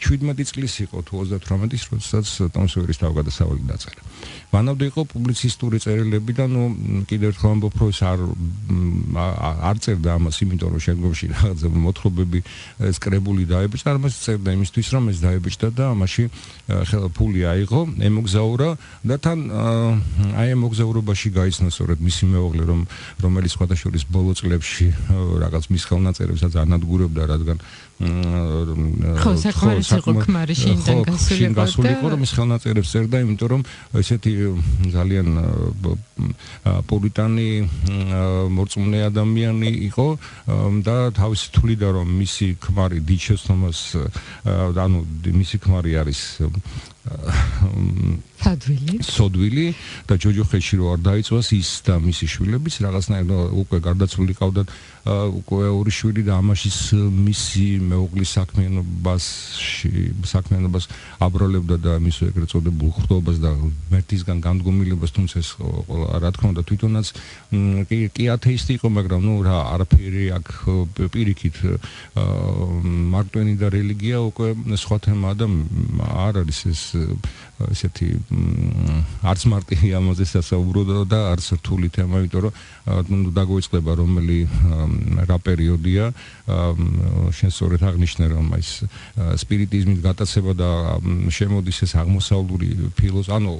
17 წლის იყო თუ 38-ის როდესაც ტომ სოიერის თავგადასავალი დაწერა. მანამდე იყო პუბლიცისტური წერილები და ნუ კიდევ ერთხელ ამბობ რომ ეს არ წერდა ამას იმიტომ რომ შემდგომში რაღაცა მოთხრობები ეს კრებული დაებიჭდა ამას წერდა იმისთვის რომ ეს დაებიჭდა და ამაში ფული აიღო ემოგზაურა და თან აი ემოგზაურობაში გაიცნო სწორედ მისი მეუღლე რომელიც სხვადასხვა ბოლო წლებში რაღაც მის ხელნაწერებსაც ანადგურებდა რადგან ხო საკმარისი იყო ქმარი შინიდან გასულიყო რომ ის ხელნაწერებს წერდა იმიტომ რომ ესეთი ძალიან პოლიტანი მორწმუნე ადამიანი იყო და თავისი თვლიდა რომ მისი ქმარი დიჩეს თომას ანუ მისი ქმარი არის სოდვილი და ჯოჯოხეთში რო არ დაიწვას ის და მისი შვილებიც რაღაცნაირად უკვე გარდაცვლილი ყავდათ უკვე ორი შვილი და ამაშიც მისი მეუღლის საქმიანობას აბრალებდა და მის ეგრეთ წოდებულ ხრდობას და მერტისგან განდგომილებას თუმცა ეს რა თქმა უნდა თვითონაც კი ათეისტი იყო მაგრამ ნუ რა არაფერი აქ პირიქით მარტვენი და რელიგია უკვე სხვა თემაა და არ არის ეს ესეთი არც მარტივი ამაზე სასაუბრო და არც რთული თემა, იმიტომ რომ დაგვეწყდება რომელი რა პერიოდია, შენ სწორედ აღნიშნე რომ ის სპირიტიზმის გატაცება და შემოდის ეს აღმოსავლური ფილოსოფია, ანუ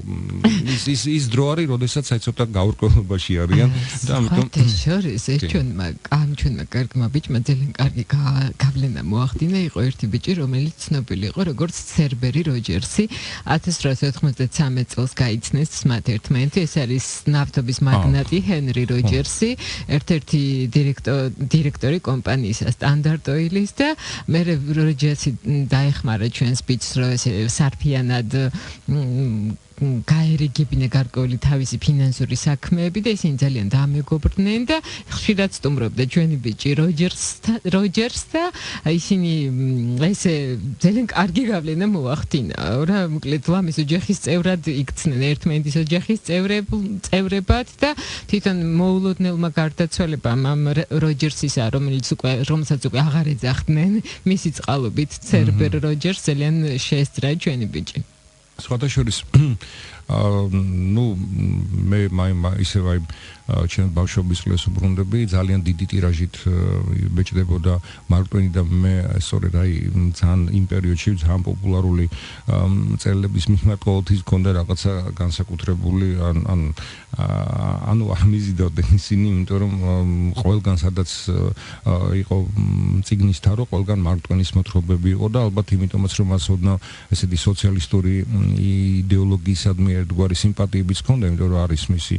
ის დრო არის, როდესაც აი ცოტა გაურკვევლობაში არიან და ამიტომ შორის ეს ჩვენმა კარგმა ბიჭმა ძალიან კარგი გავლენა მოახდინა, იყო ერთი ბიჭი, რომელიც ცნობილი იყო როგორც ცერბერი როჯერსი 1893 წელს გაიცნეს მათ ერთმანეთი, ეს არის ნავთობის მაგნატი ჰენრი როჯერსი, ერთ-ერთი დირექტორი კომპანიისა სტანდარტ ოილის და მე როჯერსი დაეხმარა ჩვენს ბიჭს, რომ ესე სარფიანად გაერიგებინა გარკვეული თავისი ფინანსური საქმეები და ისინი ძალიან დამეგობრდნენ და ხშირად სტუმრობდა ჩვენი ბიჭი როჯერს და ისინი ესე ძალიან კარგი გავლენა მოახდინა რა მოკლედ ლამის ოჯახის წევრად იქცნენ ერთმანეთის ოჯახის წევრებად და თვითონ მოულოდნელმა გარდაცვალებამ ამ როჯერსისა რომელსაც უკვე აღარ ეძახდნენ მისი წყალობით ცერბერ როჯერს ძალიან შეესწრა ჩვენი ბიჭი სხვადასხვა ნუ მე ისევ აი ჩვენ ბავშვობის წლებს ვბრუნდები, ძალიან დიდი ტირაჟით ბეჭდებოდა მარკ ტვენი და მე სწორედ აი ძალიან იმ პერიოდში ძალიან პოპულარული წერილების მიმართ ყოველთვის მქონდა რაღაცა განსაკუთრებული ანუ ამიზიდოდნენ ისინი, იმიტომ რომ ყველგან სადაც იყო წიგნის თარო, ყველგან მარკ ტვენის მოთხრობები იყო და ალბათ იმიტომაც რომ მას ოდნავ ესეთი სოციალისტური იდეოლოგიისადმი ერთგვარი სიმპათიებიც ჰქონდა, იმიტომ რომ არის მისი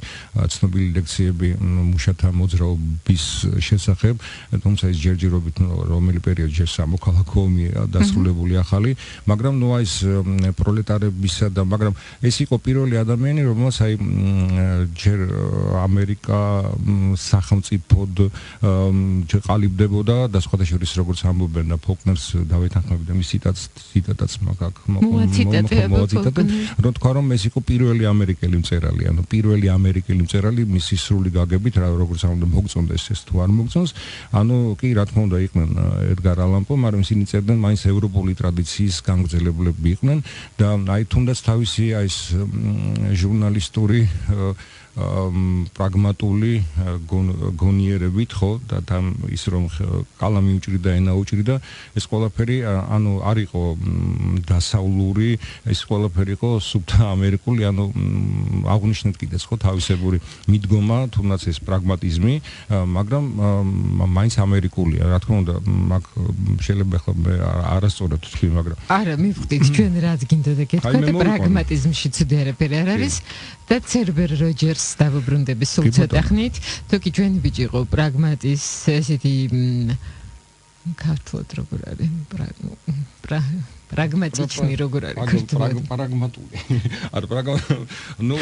ცნობილი ლექციები მუშათა მოძრაობის შესახებ, თუმცა ის ჯერჯერობით რომელი პერიოდში სამოქალაქო ომია დასრულებული ახალი, მაგრამ ნუ ეს პროლეტარებისა და მაგრამ ეს იყო პირველი ადამიანი, რომელსაც აი ჯერ ამერიკა სახელმწიფოდ ყალიბდებოდა და სხვათა შორის როგორც ამბობენ და ფოლკნერს დავეთანხმები და მის ციტატაც მაგ მოაციტატე, რომ თქვა რომ ეს იყო პირველი ამერიკელი მწერალი, ანუ პირველი ამერიკელი მწერალი მისი სრული გაგებით, როგორც ამბობენ მოგწონდეს ეს თუ არ მოგწონს, ანუ კი რა თქმა უნდა იყვნენ ედგარ ალან პო, მაგრამ ისინი წერდნენ მაინც ევროპული ტრადიციის გამგრძელებლები იყვნენ და აი თუნდაც თავისი ეს ჟურნალისტური პრაგმატული გონიერებით ხო და ის რომ კალამი უჭირდა ენა უჭირდა ეს ყველაფერი ანუ არ იყო დასავლური ეს ყველაფერი იყო სუბთა ამერიკული ანუ აღნიშნეთ კიდეც ხო თავისებური მიდგომა თუნდაც ეს პრაგმატიზმი მაგრამ მაინც ამერიკულია რა თქმა უნდა მაგ შეიძლება ხო არასწორად თქვი მაგრამ არა მივხვდით ჩვენ რაც გინდოდა გეთქვათ პრაგმატიზმში ცუდი არაფერი არ არის და ცერბერ როჯერს დავუბრუნდები სულ ცოტა ხნით თუკი ჩვენი ბიჭი იყო პრაგმატის ესეთი ქართულად როგორ არის პრაგმატიჩნი როგორ არის ქართულად პრაგმატული არ ნუ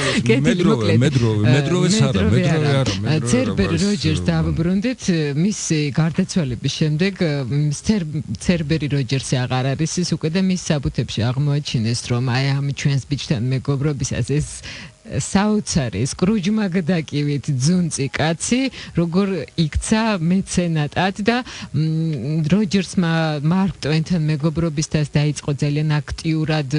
მედროვე არა ცერბერ როჯერს დავუბრუნდით მის გარდაცვალების შემდეგ ცერბერი როჯერსი აღარ არის ის უკვე და მის საბუთებში აღმოაჩინეს რომ აი ამ ჩვენს ბიჭთან მეგობრობისას ეს საოცარი სკრუჯმაგდაკივით ძუნწი კაცი როგორ იქცა მეცენატად და როჯერსმა მარკ ტვენთან მეგობრობისას დაიწყო ძალიან აქტიურად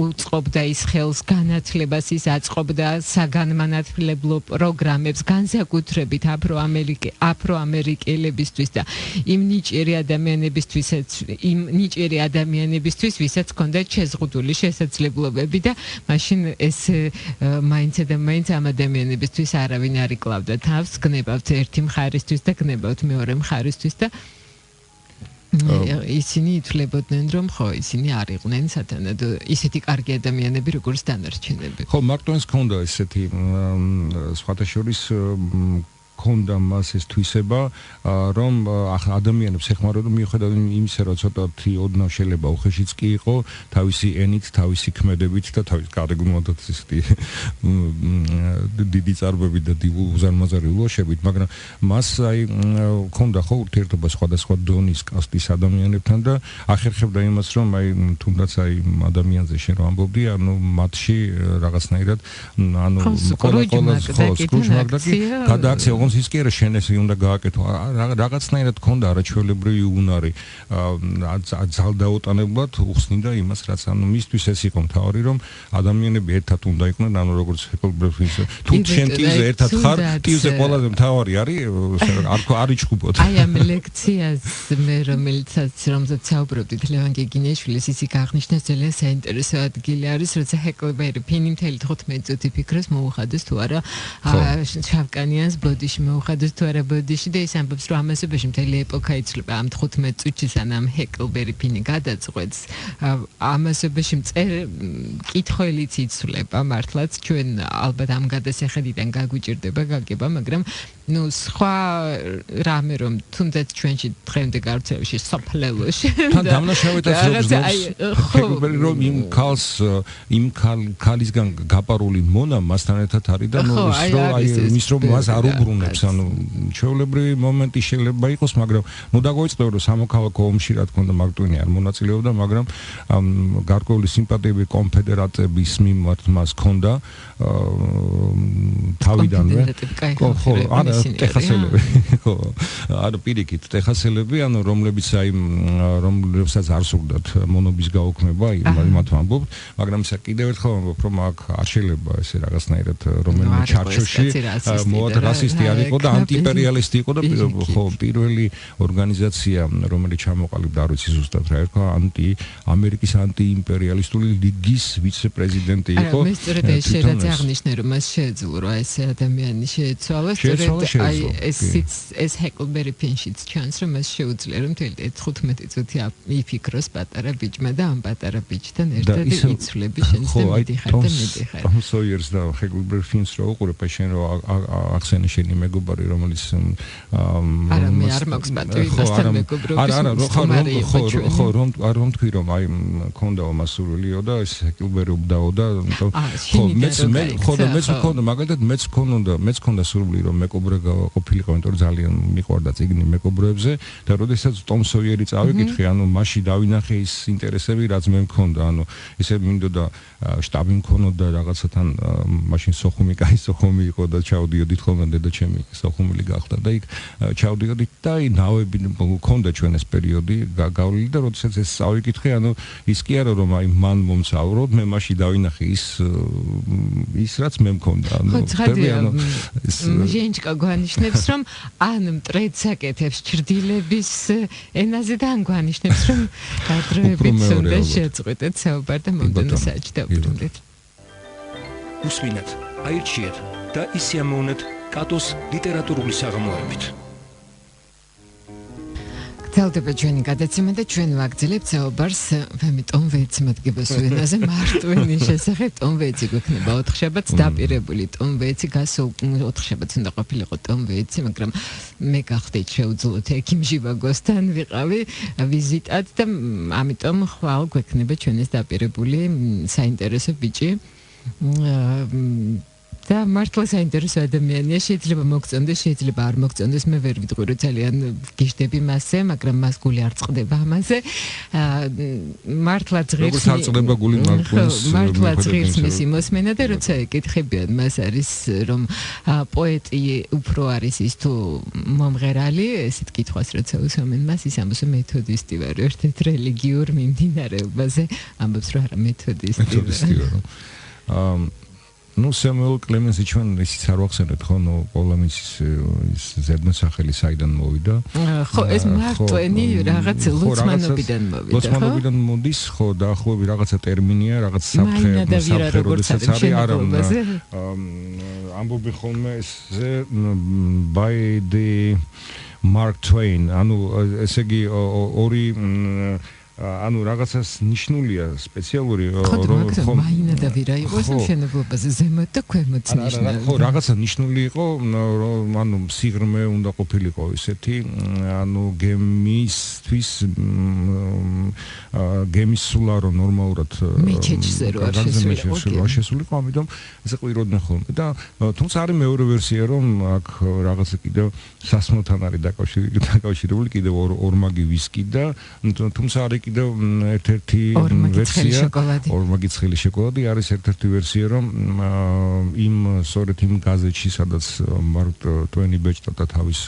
უწყობდა ის ხელს განათლებას ის აწყობდა საგანმანათლებლო პროგრამებს განსაკუთრებით აფროამერიკელებისთვის და იმ ნიჭიერი ადამიანებისთვის ვისაც ჰქონდათ შეზღუდული შესაძლებლობები და მაშინ ეს მაინც ამ ადამიანებისთვის არავინ არ იკლავდა თავს, გნებავთ ერთი მხარისთვის და გნებავთ მეორე მხარისთვის და ისინი ითვლებოდნენ რომ ხო ისინი არ იყვნენ სათანადო ისეთი კარგი ადამიანები როგორც დანარჩენები. ხო, მარკ ტვენს ჰქონდა ესეთი სხვათა შორის ჰქონდა მას ეს თვისება რომ ადამიანებს ეხმარებოდა მიუხედავად იმისა რომ ცოტათი ოდნავ შეიძლება უხეშიც კი იყო თავისი ენით, თავისი ქმედებით და თავის გარეგნულად ისეთი დიდი წარბებით და უზარმაზარი ულოშებით, მაგრამ მას აი ჰქონდა ხო ურთიერთობა სხვადასხვა დონის კასტის ადამიანებთან და ახერხებდა იმას რომ აი თუნდაც აი ადამიანზე შენ რომ ამბობდი, ანუ მათში რაღაცნაირად ანუ სკრუჯმაგდაკი გადააქცია ის კი არა შენ ესე უნდა გააკეთო რაღაცნაირად ქონდა არაჩვეულებრივი უნარი ძალდაოტანებლად უხსნიდა იმას რაც ანუ მისთვის ეს იყო მთავარი რომ ადამიანები ერთად უნდა იყვნენ ანუ როგორც ჰეკლბერგის თუ შენ ტივზე ერთად ხარ ტივზე ყველაზე მთავარი არის არ იჩხუბოთ აი ამ ლექციაზე მე რომელსაც საუბრობდით ლევან გეგინეშვილის ისი აღნიშნეს ძალიან საინტერესო ადგილი არის როცა ჰეკლბერგი ფინი მთელი 15 წუთი ფიქრობს მოუხადეს თუ არა შავკანიანს ბოდიში მოუხადეს თუ არა ბოდიში და ის ამბობს რომ ამასობაში მთელი ეპოქა იცვლება ამ 15 წუთში სანამ ჰეკლბერი ფინი გადაწყვეტს ამასობაში კითხველიც იცვლება მართლაც ჩვენ ალბათ ამ გადასახედიდან გაგვიჭირდება გაგება მაგრამ ნუ სხვა რამე რომ თუნდაც ჩვენში დღემდე გავრცელებაში საფლელოში თან დამნაშავედაც ჰეკლბერი რომ იმ ქალისგან გაპარული მონა მასთან ერთად არის და ნუ ის რომ მას არ უბრუნებს ანუ ჩვეულებრივი მომენტი შეიძლება იყოს მაგრამ ნუ დაგვეწყდა რომ სამოქალაქო ომში რა თქმა უნდა მარკ ტვენი არ მონაწილეობდა მაგრამ გარკვეული სიმპათიები კონფედერატების მიმართ მას ჰქონდა თავიდანვე ხო არა ტეხასელები ხო ანუ პირიქით ტეხასელები ანუ რომლებიც აი რომლებსაც არ სურდათ მონობის გაუქმება იმათ ვამბობ მაგრამ ისა კიდევ ერთხელ ვამბობ რომ აქ არ შეიძლება ესე რაღაცნაირად რომელიმე ჩარჩოში მოად რასისტი არ იყო და ანტიიმპერიალისტი იყო და ხო პირველი ორგანიზაცია რომელიც ჩამოყალიბდა არ ვიცი ზუსტად რა ერქვა ამერიკის ანტიიმპერიალისტული ლიგის ვიცე-პრეზიდენტი იყო მე სწორედ ეს შეიძლება აღნიშნე რომ მას შეეძლო რა ესე ადამიანი შეეცვალა სწორედ აი ეს ჰეკლბერი ფინშიც ჩანს რომ მას შეუძლია რომ 15 წუთი იფიქროს პატარა ბიჭმა და ამ პატარა ბიჭთან ერთად იცვლები შენს და მიდიხარ და მიდიხარ ამ სოიერს და ჰეკლბერი ფინს რო უყურებ შენ რო ახსენე შენი მეგობარი რომელიც არა მე არ მაქვს პატივი მასთან მეგობრობის ხო რომ თქვი რომ აი მქონდაო მასურილიო და ეს ჰეკლბერი უბდაო და ხო მეც მქონდა მაგალითად მეც მქონდა სურვილი რომ მეკობრე ყოფილიყო იმიტომ რომ ძალიან მიყვარდა წიგნი მეკობრეებზე და როდესაც ტომ სოიერი წავიკითხე ანუ მასში დავინახე ის ინტერესები რაც მე მქონდა ანუ ესე მინდოდა შტაბი მქონოდა რაღაცათან მაშინ სოხუმი კაი სოხუმი იყო და ჩავდიოდით ხოლმე დედა ჩემი სოხუმილი გახდა და იქ ჩავდიოდით და აი ნავები მქონდა ჩვენ ეს პერიოდი გავლილი და როდესაც ეს წავიკითხე ანუ ის კი არა რომ აი მან მომსავროდ მე მასში დავინახე ის რაც მე მქონდა ანუ ჟენჩკა გვანიშნებს რომ ან მტრედს აკეთებს ჭრდილების ენაზე და ან გვანიშნებს რომ დროებით უნდა შეწყვეტეთ საუბარ და მომდენო საჭი დავბრუნდეთ უსმინეთ აირჩიეთ და ისიამოვნეთ კატოს ლიტერატურული საღამოებით გრძელდება ჩვენი გადაცემა და ჩვენ ვაგრძელებთ საუბარს თემიტომ ვეცი მადგებას ვენაზე მარტვენი შესახებ ტომ ვეცი გვექნება 4 შაბათს დაპირებული ტომ ვეცი გასულ 4 შაბათს უნდა ყოფილიყო ტომ ვეცი მაგრამ მე გახდით შეუძლოთ ექიმ ჟივაგოსთან ვიყავი ვიზიტად და ამიტომ ხვალ გვექნება ჩვენს დაპირებული საინტერესო ბიჭი და მართლა საინტერესო ადამიანია შეიძლება მოგწონდეს შეიძლება არ მოგწონდეს მე ვერ ვიტყვი რომ ძალიან გიშდები მასზე მაგრამ მას გული არ წყდება ამაზე მართლა ძღირს მართლა ძღირს მისი მოსმენა და როცა ეკითხებიან მას არის რომ პოეტი უფრო არის ის თუ მომღერალი ესეთ კითხვას როცა უსმენ მას ის ამბობს მეთოდისტი ვარ ერთ-ერთ რელიგიურ მიმდინარეობაზე ამბობს რომ არა მეთოდისტი ვარ ну Сэмюэл Клеменსი ჩვენ ისიც არ ვახსენეთ ხო ნუ პოლემიცის ის ზედმეტსახელი საიდან მოვიდა ხო ეს მარტვენი რაღაც ლოცმანობიდან მოვიდა ლოცმანობიდან მოდის ხო დაახლოებით რაღაცა ტერმინია რაღაც საფრთხე როდესაც არის არა ამბობენ ხოლმე ესე by the Mark Twain ანუ ესე იგი ორი ანუ რაღაცას ნიშნულია სპეციალური რომ ხო მაინა და ვირა იყოს მშენებლობაზე ზემოთ და ქვემოთ ნიშნული ხო რაღაცა ნიშნული იყო ანუ სიღრმე უნდა ყოფილიყო ისეთი ანუ გემისთვის გემის სულა რომ ნორმალურად მეჩეთზე რო არ შესულიყო ამიტომ ესე ყვიროდნენ ხოლმე და თუმცა არის მეორე ვერსია რომ აქ რაღაცა კიდევ სასმელთან არის დაკავშირებული კიდევ ორმაგი ვისკი და თუმცა არის კიდევ ერთ-ერთი ვერსია ორმაგი ცხელი შოკოლადი არის ერთ-ერთი ვერსია რომ იმ სწორედ იმ გაზეთში სადაც მარკ ტვენი ბეჭდა და თავის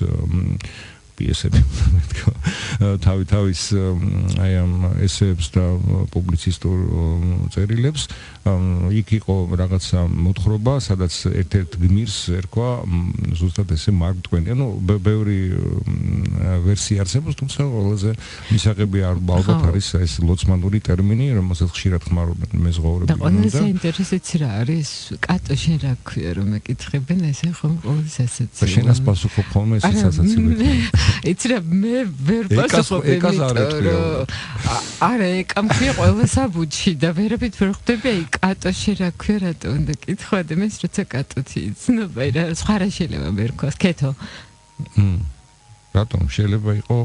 პიესები თავის აი ამ ესეებს და პუბლიცისტურ წერილებს იქ იყო რაღაცა მოთხრობა სადაც ერთ-ერთ გმირს ერქვა ზუსტად ესე მარკ ტვენი ანუ ბევრი ვერსია არსებობს თუმცა ყველაზე მისაღები ალბათ არის ეს ლოცმანური ტერმინი რომელსაც ხშირად ხმარობენ მეზღვაურები და ყველაზე საინტერესოც რა არის კატო შენ რა ქვია რომ ეკითხებენ ესე ხომ ყოველს ასეც შენას პასუხობ ხოლმე ესეც ასაცილებ იცი რა მე ვერ პასუხობ არა ეკამ ქვია ყველა საბუთში და ვერაფრით ვერ ხვდები აი კატო შენ რა ქვია რატო უნდა კითხავდი მე როცა კატოთი იცნობა რა სხვა რა შეიძლება ვერ ქვას კეთო რატომ შეიძლება იყო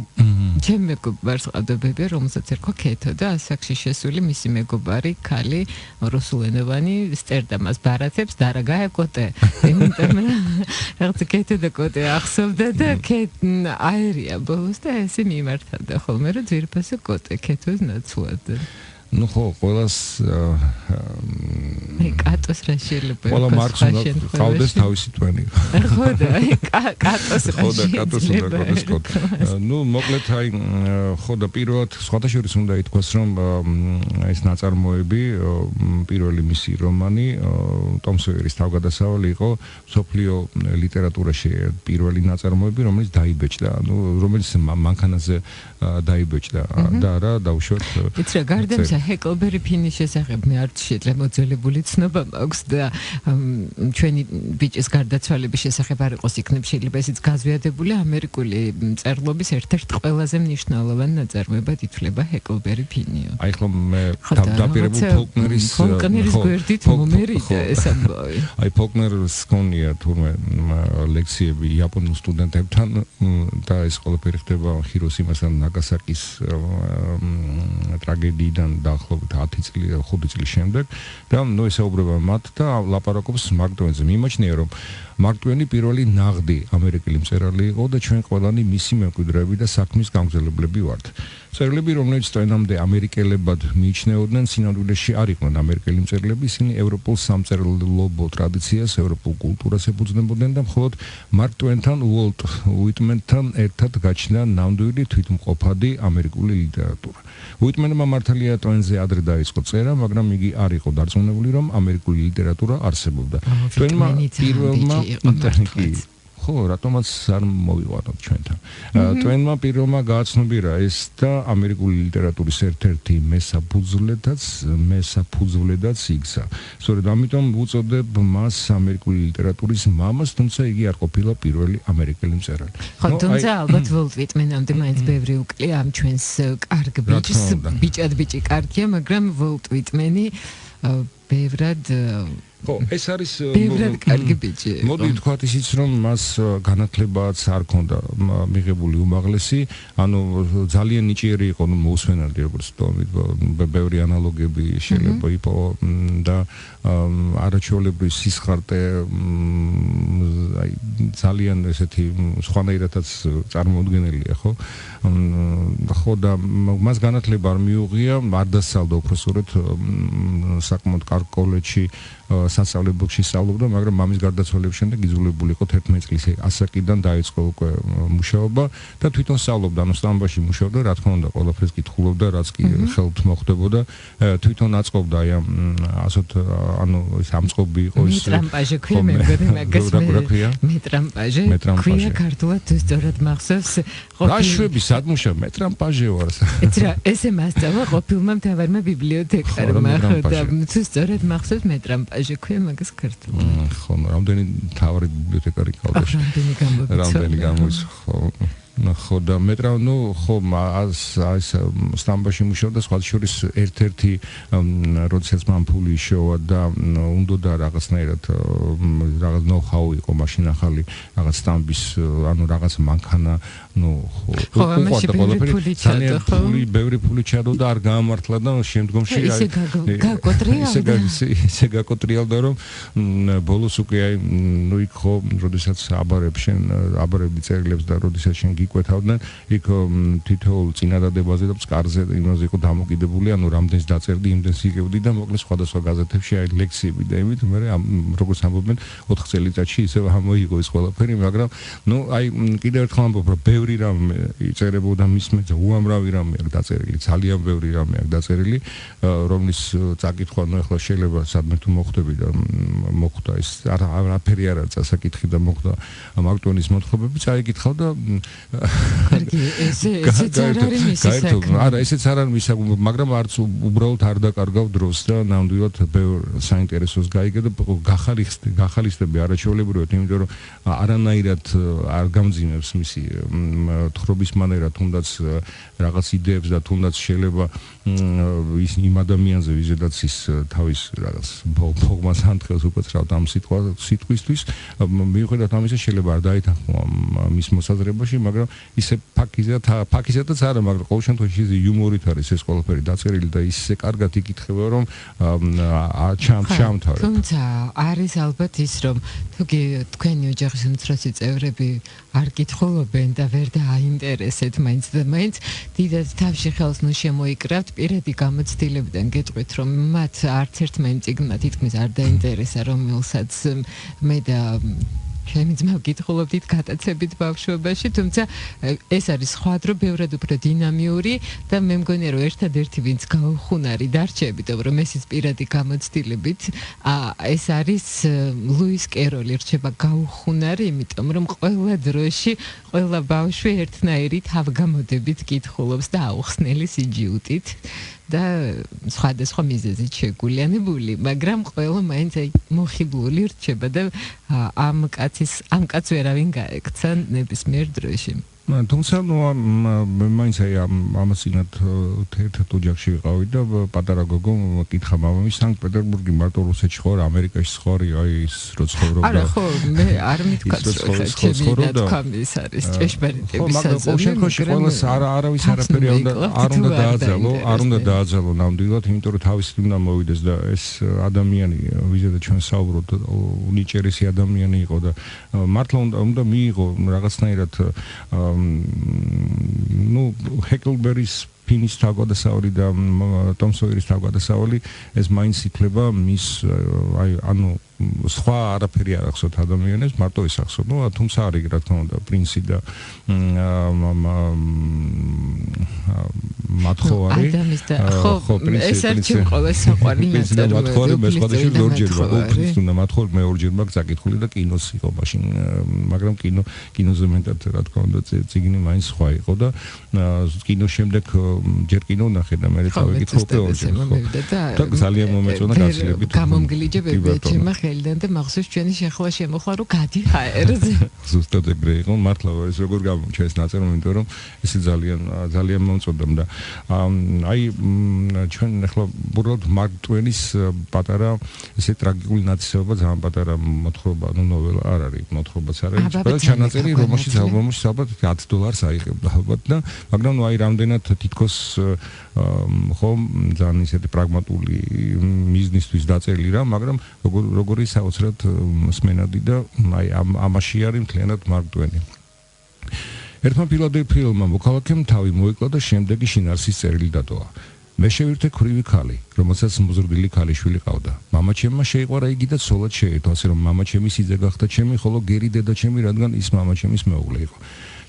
ჩემ მეგობარს ყავდებები რომელსაც ერქვა კეთო და ასაკში შესული მისი მეგობარი ქალი რუსულენოვანი სწერდა მას ბარათებს და რა გაეკოტე იმიტომ რაღაც კეთო და კოტე ახსოვდა და აერია ბოლოს და ესე მიმართავდა ხოლმე რომ ძირფასო კოტე კეთოს ნაცვლად ну ხო ყველას კატოს რა შეიძლება ყველა მარკს უნდა ყავდეს თავისი ტვენი ხო და კატოს რა შეიძლება ну მოკლედ აი ხო და პირველად სხვადასხვა უნდა ითქვას რომ ეს ნაწარმოები პირველი მისი რომანი ტომ სოიერის თავგადასავალი იყო სოფლიო ლიტერატურაში პირველი ნაწარმოები რომელიც დაიბეჭდა ну რომელიც მანქანაზე დაიბეჭდა და რა დავუშვათ იცი რა გარდამსა ჰეკლბერი ფინის შესახებ მე არც შეიძლება მოძველებული ცნობა მაქვს და ჩვენი ბიჭის გარდაცვალების შესახებ არ იყოს იქნებ შეიძლება ესეც გაზვიადებული ამერიკული მწერლობის ერთ-ერთ ყველაზე მნიშვნელოვანი ნაწარმოებად ითვლება ჰეკლბერი ფინიო აი ხომ მე დაპირებულ ფოლკნერის გვერდით მომერიდა ეს ამბავი აი ფოლკნერს ქონია თურმე ლექციები იაპონურ სტუდენტებთან და ეს ყველაფერი ხდება ჰიროსიმასთან ნაგასაკის ტრაგედიიდან დაახლოებით 10 წელი 5 წლის შემდეგ და ნუ ესაუბრება მათ და ლაპარაკობს მარკ ტვენზე მიმაჩნია რომ მარკ ტვენი პირველი ნაღდი ამერიკელი მწერალი იყო და ჩვენ ყველანი მისი მემკვიდრეები და საქმის გამგზელებლები ვართ მწერლები რომლებიც ტვენამდე ამერიკელებად მიიჩნეოდნენ სინამდვილეში არ იყვნენ ამერიკელი მწერლები ისინი ევროპულ სამწერლობო ტრადიციას ევროპულ კულტურას ეფუძნებოდნენ და მხოლოდ მარკ ტვენთან უოლტ უიტმენთან ერთად გაჩნდა ნამდვილი თვითმყოფადი ამერიკული ლიტერატურა უიტმენმა მართალია ტვენზე ადრე დაიწყო წერა მაგრამ იგი არ იყო დარწმუნებული რომ ამერიკული ლიტერატურა არსებობდა ტვენმა პირველმა ხო რატომაც არ მოვიყვანოთ ჩვენთან ტვენმა პირველმა გააცნობიერა ეს და ამერიკული ლიტერატურის ერთ-ერთი მესაფუძვლედაც იქცა სწორედ ამიტომ უწოდებ მას ამერიკული ლიტერატურის მამას თუმცა იგი არ ყოფილა პირველი ამერიკელი მწერალი ხო თუმცა ალბათ ვოლტ ვიტმენამდე მაინც ბევრი უკლია ამ ჩვენს კარგ ბიჭს ბიჭად ბიჭი კარგია მაგრამ ვოლტ ვიტმენი ბევრად ხო ეს არის ბევრად კარგი ბიჭი მოდი ვთქვათ ისიც რომ მას განათლებაც არ ქონდა მიღებული უმაღლესი ანუ ძალიან ნიჭიერი იყო მოусვენარდი როგორც თომით ბევრი ანალოგები შეიძლება იყო და არაჩვეულებრივი სისხარტე აი ძალიან ესეთი სხვანაირადაც წარმოუდგენელია ხო ხო და მას განათლება არ მიუღია არ დასწავლდა უბრალოდ საკმაოდ კარგ კოლეჯში სასწავლებელში სწავლობდა, მაგრამ მამის გარდაცვალების შემდეგ იძულებული იყო 11 წლის ასაკიდან დაიწყო უკვე მუშაობა და თვითონ სწავლობდა, ანუ სტამბაში მუშაობდა, რა თქმა უნდა, ყველაფერს კითხულობდა, რაც კი ხელთ მოხდებოდა, თვითონ აწყობდა აი ასოთ ანუ ეს ამწყობი იყო ის მეტრამპაჟე ქვია მე მაგას მეტრამპაჟე ქვია ქართულად თუ სწორად მახსოვს რა შვები სადმუშა მეტრამპაჟე ვარ ეთრა ესე მასწავლა ყოფილმა მთავარმა ბიბლიოთეკარმა და თუ სწორად მახსოვს მეტრამპაჟე ქვია მაგას ქართულად ხო რამდენი მთავარი ბიბლიოთეკარი ყავდა რამდენი გამოიცა ხო და მეტრა ნუ ხო ეს სტამბაში მუშაობდა სხვა შორის ერთ-ერთი როდესაც მან ფული შევა და უნდოდა რაღაცნაირად რაღაც ნოუ-ჰაუ იყო მაშინ ახალი რაღაც სტამბის ანუ რაღაც მანქანა ნუ ხო ძალიან ბევრი ფული ჩადო და არ გაამართლა და შემდგომში აი ისე გაკოტრიალდა რომ ბოლოს უკვე აი ნუ იქ ხო როდესაც აბარები წერილებს და როდესაც შენ კვეთავდნენ იქ თითოეულ წინადადებაზე და ფსკარზე იმაზე იყო დამოკიდებული ანუ რამდენს დაწერდი იმდენს იგებდი და მოკლედ სხვადასხვა გაზეთებში აი ლექციები და იმით მე როგორც ამბობენ 4 წელიწადში ისე ამოიღო ეს ყველაფერი მაგრამ ნუ აი კიდევ ერთხელ ამბობ რომ ბევრი რამ იწერებოდა მისმე უამრავი რამე აქვს დაწერილი ძალიან ბევრი რამე აქვს დაწერილი რომლის წაკითხვა ნუ ახლა შეიძლება სადმე თუ მოხვდები და მოხვდა ეს არაფერი არ არის წასაკითხი და მოხვდა მარკ ტვენის მოთხრობები წაიკითხავ და კარგი ესეც არ არის მისი საქმე არა ესეც არ არის მისი საქმე მაგრამ არც უბრალოდ არ დაკარგავ დროს და ნამდვილად ბევრ საინტერესოს გაიგე და გახალისდები არაჩვეულებრივად იმიტომ რომ არანაირად არ გამძიმებს მისი თხრობის მანერა თუნდაც რაღაც იდეებს და თუნდაც შეიძლება ის იმ ადამიანზე ვიზედაც ის თავის რაღაც ფოგმას ანთხელს უკაცრავთ ამ სიტყვისთვის მიუხედავად ამისა შეიძლება არ დაითანხმო მის მოსაზრებაში მაგრამ ისე ფაქიზადაც არა, მაგრამ ყოველ შემთხვევაში ის იუმორით არის ეს ყველაფერი დაწერილი და ისე კარგად იკითხება, რომ ჩამთავრდა. თუმცა არის ალბათ ის, რომ თუკი თქვენი ოჯახის უმცროსი წევრები არ კითხულობენ და ვერ დააინტერესეთ მაინც და მაინც დიდად თავში ხელს ნუ შემოიკრავთ პირადი გამოცდილებიდან გეტყვით, რომ მათ არც ერთმა იმ წიგნმა თითქმის არ დაინტერესა, რომელსაც მე და ჩემი ძმა ვკითხულობდით გატაცებით ბავშვობაში, თუმცა ეს არის სხვა დრო ბევრად უფრო დინამიური და მე მგონია რომ ერთადერთი ვინც გაუხუნარი დარჩებით, რომ ესეც პირადი გამოცდილებით, ეს არის ლუის კეროლი, რჩება გაუხუნარი, იმიტომ რომ ყველა დროში ყველა ბავშვი ერთნაირი თავგამოდებით კითხულობს და აუხსნელი სიჯიუტით და სხვადასხვა მიზეზით შეგულიანებული, მაგრამ ყველა მაინც მოხიბლული რჩება და ამ კაცს ვერავინ გაექცა ნებისმიერ დროში. თუმცა მაინც ამას წინათ ერთ ოჯახში ვიყავი და პატარა გოგო კითხა მამამისს სანქტ-პეტერბურგი მარტო რუსეთში ხო რა ამერიკაში ხარი აი ის რო ცხოვრობდა არა ხო მე არ მithქვათ რომ ეს არის ჭეშმარიტების საზომი მაგრამ შემთხვევაში ყოველს არავის არაფერი არ უნდა დააძალო ნამდვილად იმიტომ რომ თავისი უნდა მოვიდეს და ეს ადამიანი ვიზედაც ჩვენ საუბრობთ უნიჭერესი ადამიანი იყო და მართლა უნდა მიიღო რაღაცნაირად ну Heckleberry-ის ფინის თავგადასავალი და Tom Sawyer-ის თავგადასავალი ეს მაინც ითვლება მის აი ანუ სხვა არაფერი არ ახსოვთ ადამიანებს მარტო ის ახსოვთ ну თუმცა არის რა თქმა უნდა პრინცი და მათხოვარი ხო ეს არ ჩემყოლა საყვარი ნაწარმოები მათხოვარი მე სხვადასხვა ორჯერ ვაფრინს უნდა მათხოვარი მე ორჯერ მაგ წაკითხული და კინოს იყო მაშინ მაგრამ კინოზე მეტად რა თქმა უნდა წიგნი მაინც სხვა იყო და კინოს შემდეგ ჯერ კინო ნახე და მე წავიკითხე უკვე ორჯერ და ძალიან მომეწონა გაცილებით გამომგლიჯებები ჩემმა ხელიდან და მახსოვს ჩვენი შეხლა შემოხლა რომ გადი ჰაერზე ზუსტად ეგრე იყო მართლა ეს როგორ გამოჩა ეს ნაწარმოები იმიტომ რომ ესე ძალიან მომწონდა და აი ჩვენ ახლა უბრალოდ მარკ ტვენის პატარა ესე ტრაგიკული ნაცისება ძალიან პატარა მოთხრობა ნუ ნოველა არ არის მოთხრობაც არ არის ყველა ჩანაწერი რომელშიც ალბათ $10 აიღებდა ალბათ და მაგრამ ნუ აი რამდენად თითქოს ხო ძალიან ისეთი პრაგმატული მიზნისთვის დაწერილი რა მაგრამ როგორი საოცრად მსმენადი და აი ამაში არის მთლიანად მარკ ტვენი ერთმა ფილადელფიელმა მოქალაქემ თავი მოიკლა და შემდეგი შინაარსის წერილი დატოვა მე შევირთე ქვრივი ქალი რომელსაც მოზრდილი ქალიშვილი ყავდა მამაჩემმა შეიყვარა იგი და ცოლად შეერთო ასე რომ მამაჩემი სიძე გახდა ჩემი ხოლო გერი დედაჩემი რადგან ის მამაჩემის მეუღლე იყო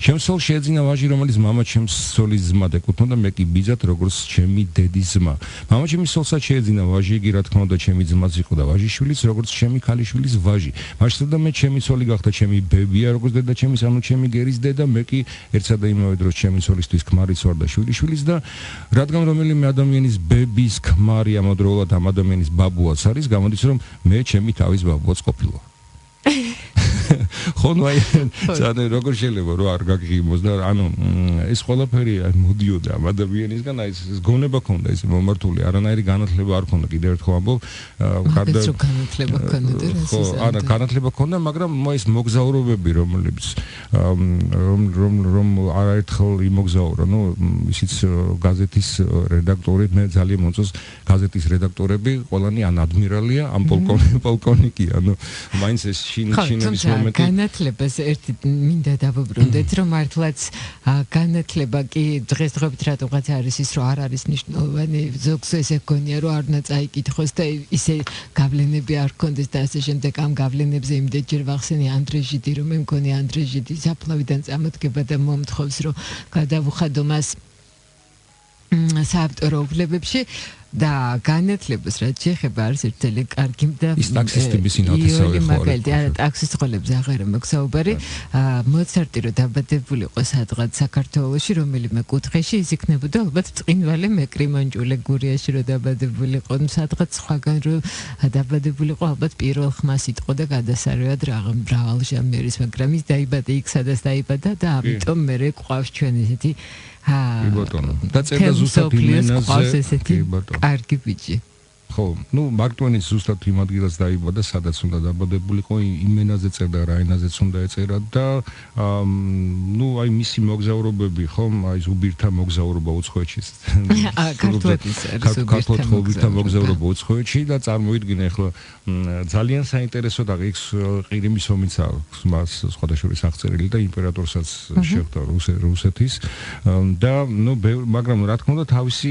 ჩემს ცოლს შეეძინა ვაჟი რომელიც მამაჩემს ცოლის ძმად ეკუთვნოდა მე კი ბიძად როგორც ჩემი დედის ძმა მამაჩემის ცოლსაც შეეძინა ვაჟი იგი რა თქმა უნდა ჩემი ძმაც იყო და ვაჟიშვილიც როგორც ჩემი ქალიშვილის ვაჟი მაშინ და მე ჩემი ცოლი გახდა ჩემი ბებია როგორც დედაჩემის ანუ ჩემი გერის დედა მე კი ერთსა და იმავე დროს ჩემი ცოლისთვის ქმარიც ვარ და შვილიშვილიც და რადგან რომელიმე ადამიანის ბების ქმარი ამავდროულად ამ ადამიანის ბაბუაც არის გამოდის რომ მე ჩემი თავის ბაბუაც ყოფილა ხო ნუ აი ძალიან როგორ შეიძლება რომ არ გაგიღიმოს და ანუ ეს ყველაფერი მოდიოდა ამ ადამიანისგან აი ეს გონება ქონდა ეს მომართული არანაირი განათლება არ ქონდა კიდევ ერთხელ ამბობ კარდა განათლება ქონდა ხო არა განათლება ქონდა მაგრამ ეს მოგზაურობები რომლებიც რომ არაერთხელ იმოგზაურა ნუ ისიც გაზეთის რედაქტორი მე ძალიან მომწონს გაზეთის რედაქტორები ყველანი ან ადმირალია ან პოლკოვნიკია ანუ მაინც ეს შინების მომენტი განათლებას ერთი მინდა დავუბრუნდეთ რომ მართლაც განათლება კი დღესდღეობით რატომღაც არის ის რომ არ არის მნიშვნელოვანი ზოგს ესე გქონია რომ არ უნდა წაიკითხოს და ისე გავლენები არ ქონდეს და ასე შემდეგ ამ გავლენებზე იმდენჯერ ვახსენე ანდრე ჟიდი რომ მე მგონი ანდრე ჟიდი საფლავიდან წამოდგება და მომთხოვს რომ გადავუხადო მას საავტორო უფლებებში და განათლებას რაც შეეხება არის ერთელი კარგი და ის ტაქსისტების ინათესავი ხო არა ტაქსის ხოლებზე აღარა მოგსაუბარი მოცარტი რო დაბადებული იყო სადღაც საქართველოში რომელიმე კუთხეში ის იქნებოდა ალბათ წინვალე მეკრიმანჯულე გურიაში რო დაბადებული იყო სადღაც სხვაგან რო დაბადებული იყო ალბათ პირველ ხმას იტყო და გადასარევად რაღა მრავალჟამერის მაგრამ ის დაიბადა იქ სადაც დაიბადა და ამიტომ მე ყავს ჩვენ ესეთი ბატონო და წერდა ზუსტად იმენაზე კარგი ბიჭი ხო, მარკ ტვენის ზუსტად იმ ადგილას დაიბადა, სადაც უნდა დაბადებულიყო, იმ ენაზე წერდა, რა ენაზეც უნდა ეწერა და აი მისი მოგზაურობები, ხო, აი ზუბირთა მოგზაურობა უცხოეთში. ქართლოთხოვირთა მოგზაურობა უცხოეთში და წარმოიდგინე ახლა ძალიან საინტერესო და იქ ყირიმის ომიც აქვს მას სხვადასხვა აღწერილი და იმპერატორსაც შეხვდა რუსეთის და მაგრამ რა თქმა უნდა თავისი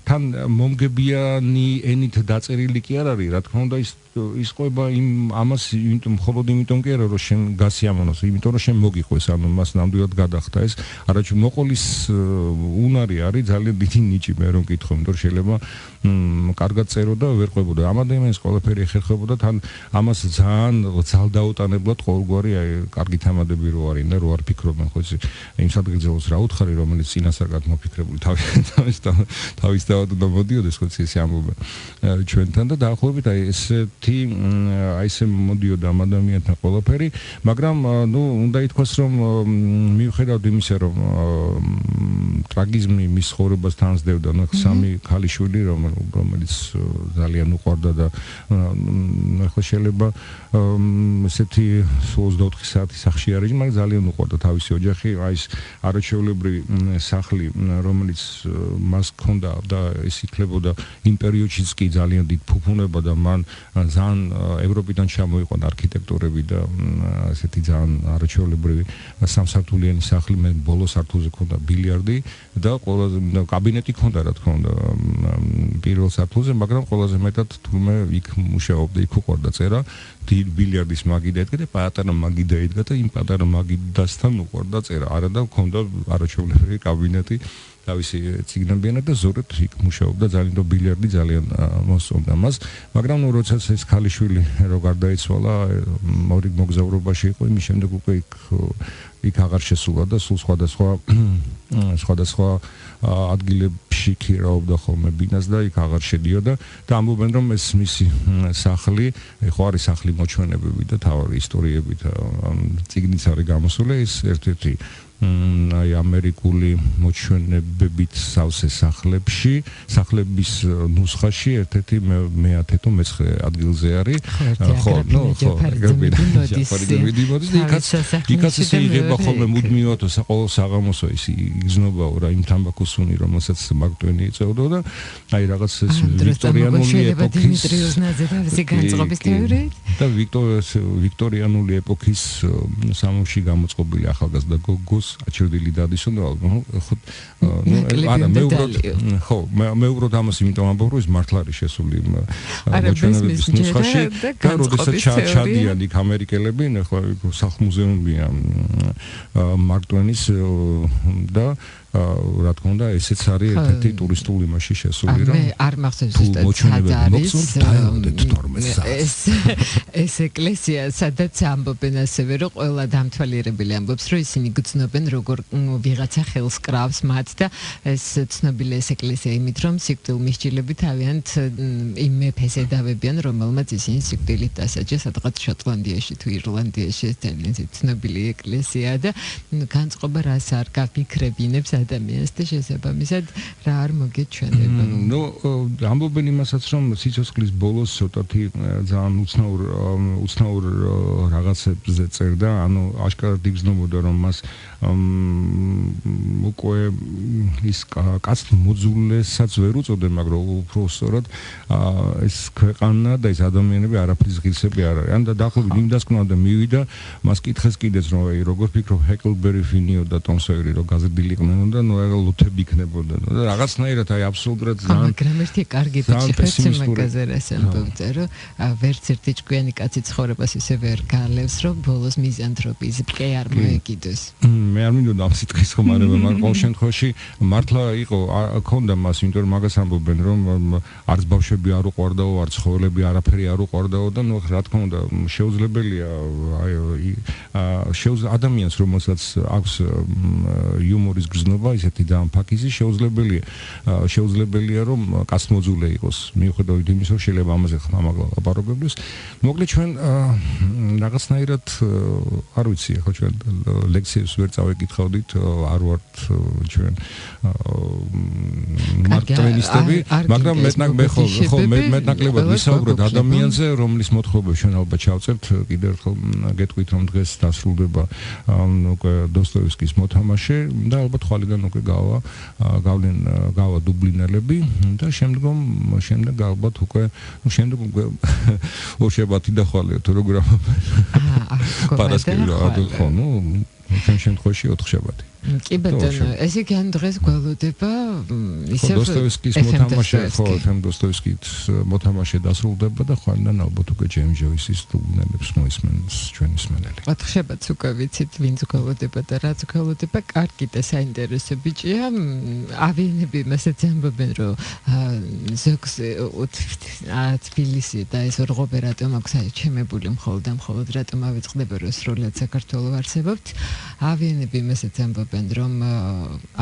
თან მომგებიანი ენით დაწერილი კი არ არის, რა თქმა უნდა ის ყובה ამას მხოლოდ იმიტომ კი არა რომ შენ გასიამოვნოს, იმიტომ რომ შენ მოგიყვეს, ანუ მას ნამდვილად გადახდა ეს, არაჩვენ მოყოლის უნარი არის ძალიან დიდი ნიჭი, მე რომ კითხო, იმიტომ რომ შეიძლება კარგად წერო და ვერ ყვებოდა. ამ ადამიანს ყველაფერი ეხერხებოდა, თან ამას ძალიან ძალდაუტანებლად ყოველგვარი კარგი თამადები რო არის და რო არ ფიქრობენ ხო იცი იმ სადგილზეულს რა უთხარი რომელიც წინასწარ მოფიქრებული თავის დავად უნდა მოდიოდეს ხო იცი ესე ამბობენ ჩვენთან და დაახლოებით აი ესე მოდიოდა ამ ადამიანთან ყველაფერი, მაგრამ უნდა ითქვას რომ მიუხედავად იმისა რომ ტრაგიზმი მის ცხოვრებას თანსდევდა, სამი ქალიშვილი რომელიც ძალიან უყვარდა და ახლა შეიძლება ესეთი 24 საათი სახში არის, მაგრამ ძალიან უყვარდა თავისი ოჯახი, აი ეს არაჩვეულებრივი სახლი, რომელიც მას ჰქონდა და ეს ითვლებოდა იმ პერიოდშიც კი ძალიან დიდ ფუფუნება და მან ძალიან ევროპიდან ჩამოიყვანა არქიტექტურები და ესეთი ძალიან არაჩვეულებრივი სამსართულიანი სახლი, მე ბოლო სართულზე ჰქონდა ბილიარდი და ყველაზე კაბინეტი ჰქონდა რა თქმა უნდა პირველ სართულზე, მაგრამ ყველაზე მეტად თურმე იქ მუშაობდა, იქ უყვარდა წერა, ბილიარდის მაგიდა ედგა და პატარა მაგიდა ედგა და იმ პატარა მაგიდასთან უყვარდა წერა, არა და ჰქონდა არაჩვეულებრივი კაბინეტი თავისი ციგნებიანად და ზოგადად იქ მუშაობდა ძალიან და ბილიარდი ძალიან მოსწონდა მას, მაგრამ როცა ეს ქალიშვილი რო გარდაიცვალა, ორი მოგზაურობაში იყო, იმის შემდეგ უკვე იქ აღარ შესულა და სულ სხვადასხვა ადგილებში ქირავდა ხოლმე ბინას და იქ აღარ შედიოდა და ამბობენ რომ ეს მისი სახლი, ხო არის სახლი მოჩვენებები და თავარი ისტორიებით წიგნიც არის გამოსული, ეს ერთ-ერთი აი ამერიკული მოჩვენებებით სავსე სახლების ნუსხაში ერთ-ერთი მე-10 თუ მე-9 ადგილზე არის. ხო, იქაც ისე იღება ხოლმე მუდმივად საყოველთაო საღამოსო ის იგზნობაო რა იმ თამბაქოსუნი რომელსაც მარკ ტვენი იწევდა და აი რაღაც ეს ვიქტორიანული ეპოქის და ვიქტორიანული ეპოქის სამოში გამოწყობილი ახალგაზრდა გოგოს აჩერდილი დადისო და არა მე უბრალოდ ამას იმიტომ ამბობ რომ ის მართლა არის შესული მოჩვენებების ნუსხაში და როდესაც ჩადიან იქ ამერიკელები, ახლა სახლ-მუზეუმია მარკ ტვენის და რა თქმა უნდა ესეც არის ერთ-ერთი ტურისტული მასში შესული რა. მე არ მახსოვს ზუსტად ეს ეკლესია სადაც ამბობენ ასევე რომ ყველა დამთვალიერებელი ამბობს რომ ისინი გრძნობენ როგორ ვიღაცა ხელს კრავს მათ და ეს ცნობილი ეს ეკლესია იმით რომ სიკვდილ მისჯილები თავიანთ იმ მეფეს ედავებიან რომელმაც ისინი სიკვდილით დასაჯეს სადღაც შოტლანდიაში თუ ირლანდიაში ეს ძალიან ცნობილი ეკლესია და განწყობა რას არ გაფიქრებინებს ადამიანს და შესაბამისად რა არ მოგეჩვენება. ამბობენ იმასაც რომ სიცოცხლის ბოლოს ცოტათი ძალიან უცნაურ რაღაცებზე წერდა, ანუ აშკარად იგრძნობოდა რომ მას უკვე ის კაცთ მოძულესაც ვერ უწოდნენ, მაგრამ უფრო სწორად ეს ქვეყანა და ეს ადამიანები არაფრის ღირსები არ არის. ან და დაახლოებით იმ დასკვნამდე მივიდა, მას კითხეს კიდეც რომ როგორ ფიქრობ ჰეკლბერი ფინიო და ტომ სოიერი რომ გაზრდილიყვნენ და ლუთები იქნებოდა და რაღაცნაირად აი აბსოლუტურად ძალიან მაგრამ ერთი კარგი ბიჭი მაგაზე რას ამბობდა რომ ვერც ერთი ჭკვიანი კაცი ცხოვრებას ისე ვერ გალევს რომ ბოლოს მიზანთროპიის ბკე არ მოეკიდოს. მე არ მინდოდა ამ სიტყვის ხომარება, მაგრამ ყოველ შემთხვევაში მართლა იყო ქონდა მას, იმიტომ რომ მაგას ამბობენ რომ არც ბავშვები არ უყვარდაო, არც ცხოველები არაფერი არ უყვარდაო და ნუ რა თქმა უნდა შეუძლებელია ადამიანს რომელსაც აქვს იუმორის გრძნობა ისეთი ძალიან ფაქიზი შეუძლებელია რომ კაცმოძულე იყოს მიუხედავად იმისა რომ შეიძლება ამაზე ხმამაღლა ლაპარაკობდეს. მოკლედ ჩვენ რაღაცნაირად არ ვიცი ახლა ჩვენ ლექციებს ვერ წავეკითხავდით, არ ვართ ჩვენ მარკ ტრენისტები, მაგრამ მეტნაკლებად ვისაუბროთ ადამიანზე, რომლის მოთხრობებს ჩვენ ალბათ ჩავწერთ, კიდევ ერთხელ გეტყვით, რომ დღეს დასრულდება უკვე დოსტოევსკის მოთამაშე და ალბათ ხვალიდან უკვე გავა დუბლინელები და შემდეგ ალბათ უკვე შემდეგ ორშაბათი და ხვალე თუ როგორ პარასკევი ხო ჩვენ შემთხვევაში 4 შაბათი კი ბატონო, ესე იგი ან დღეს გველოდება ისევ დოსტოევსკის მოთამაშე, ხო, დოსტოევსკის მოთამაშე დასრულდება და ხვალიდან ალბათ უკვე ჯეიმს ჯოისის დუბლინელებს მოისმენს ჩვენი მსმენელი. 4 შაბათს უკვე ვიცით, ვინც გველოდება და რაც გველოდება, კარგი და საინტერესო ბიჭია. ავიენები მასაც ამბობენ, რომ ზოგს თბილისი და ეს რღობე რატომ აქვს აჩემებული მხოლოდ რატომ ავიწყდება, რომ სრულად საქართველოს არსებობთ. ავიენები მასაც ამბობენ რომ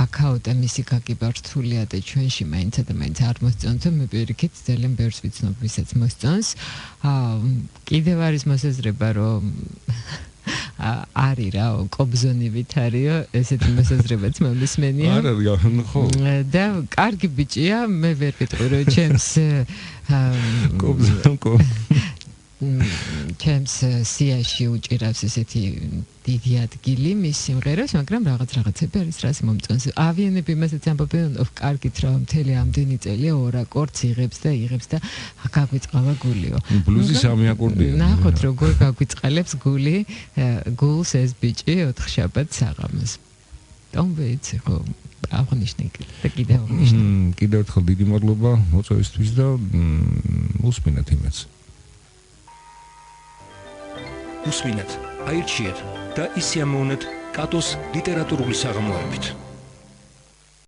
აქაო და მისი გაგება რთულია და ჩვენში მაინც არ მოსწონთ, მე პირიქით ძალიან ბევრს ვიცნობ, ვისაც მოსწონს. კიდევ არის მოსაზრება, რომ არის რა, კობზონივით არისო, ესეთი მოსაზრებაც მომისმენია. არა, ხო. და კარგი ბიჭია, მე ვერ ვიტყვი, რომ ჩემს ჩემს სიაში უჭირავს ესეთი დიდი ადგილი მის სიმღერას, მაგრამ რაღაცები არის, რაც მომწონს. ავიენები მასაც ამბობენ, კარგით რა, მთელი ამდენი წელი ორ აკორდს იღებს და გაგვიწყალა გულიო. ბლუზის სამი აკორდია. ნახოთ როგორ გაგვიწყალებს გულს ეს ბიჭი 4 შაბათს საღამოს. ვიცი ხო, აღნიშნე და კიდევ აღნიშნე. კიდევ ერთხელ დიდი მადლობა მოწვევისთვის და უსმინეთ იმედს. უსმინეთ, აირჩიეთ და ისე ამოვნეთ კატოს ლიტერატურული საღამოებით.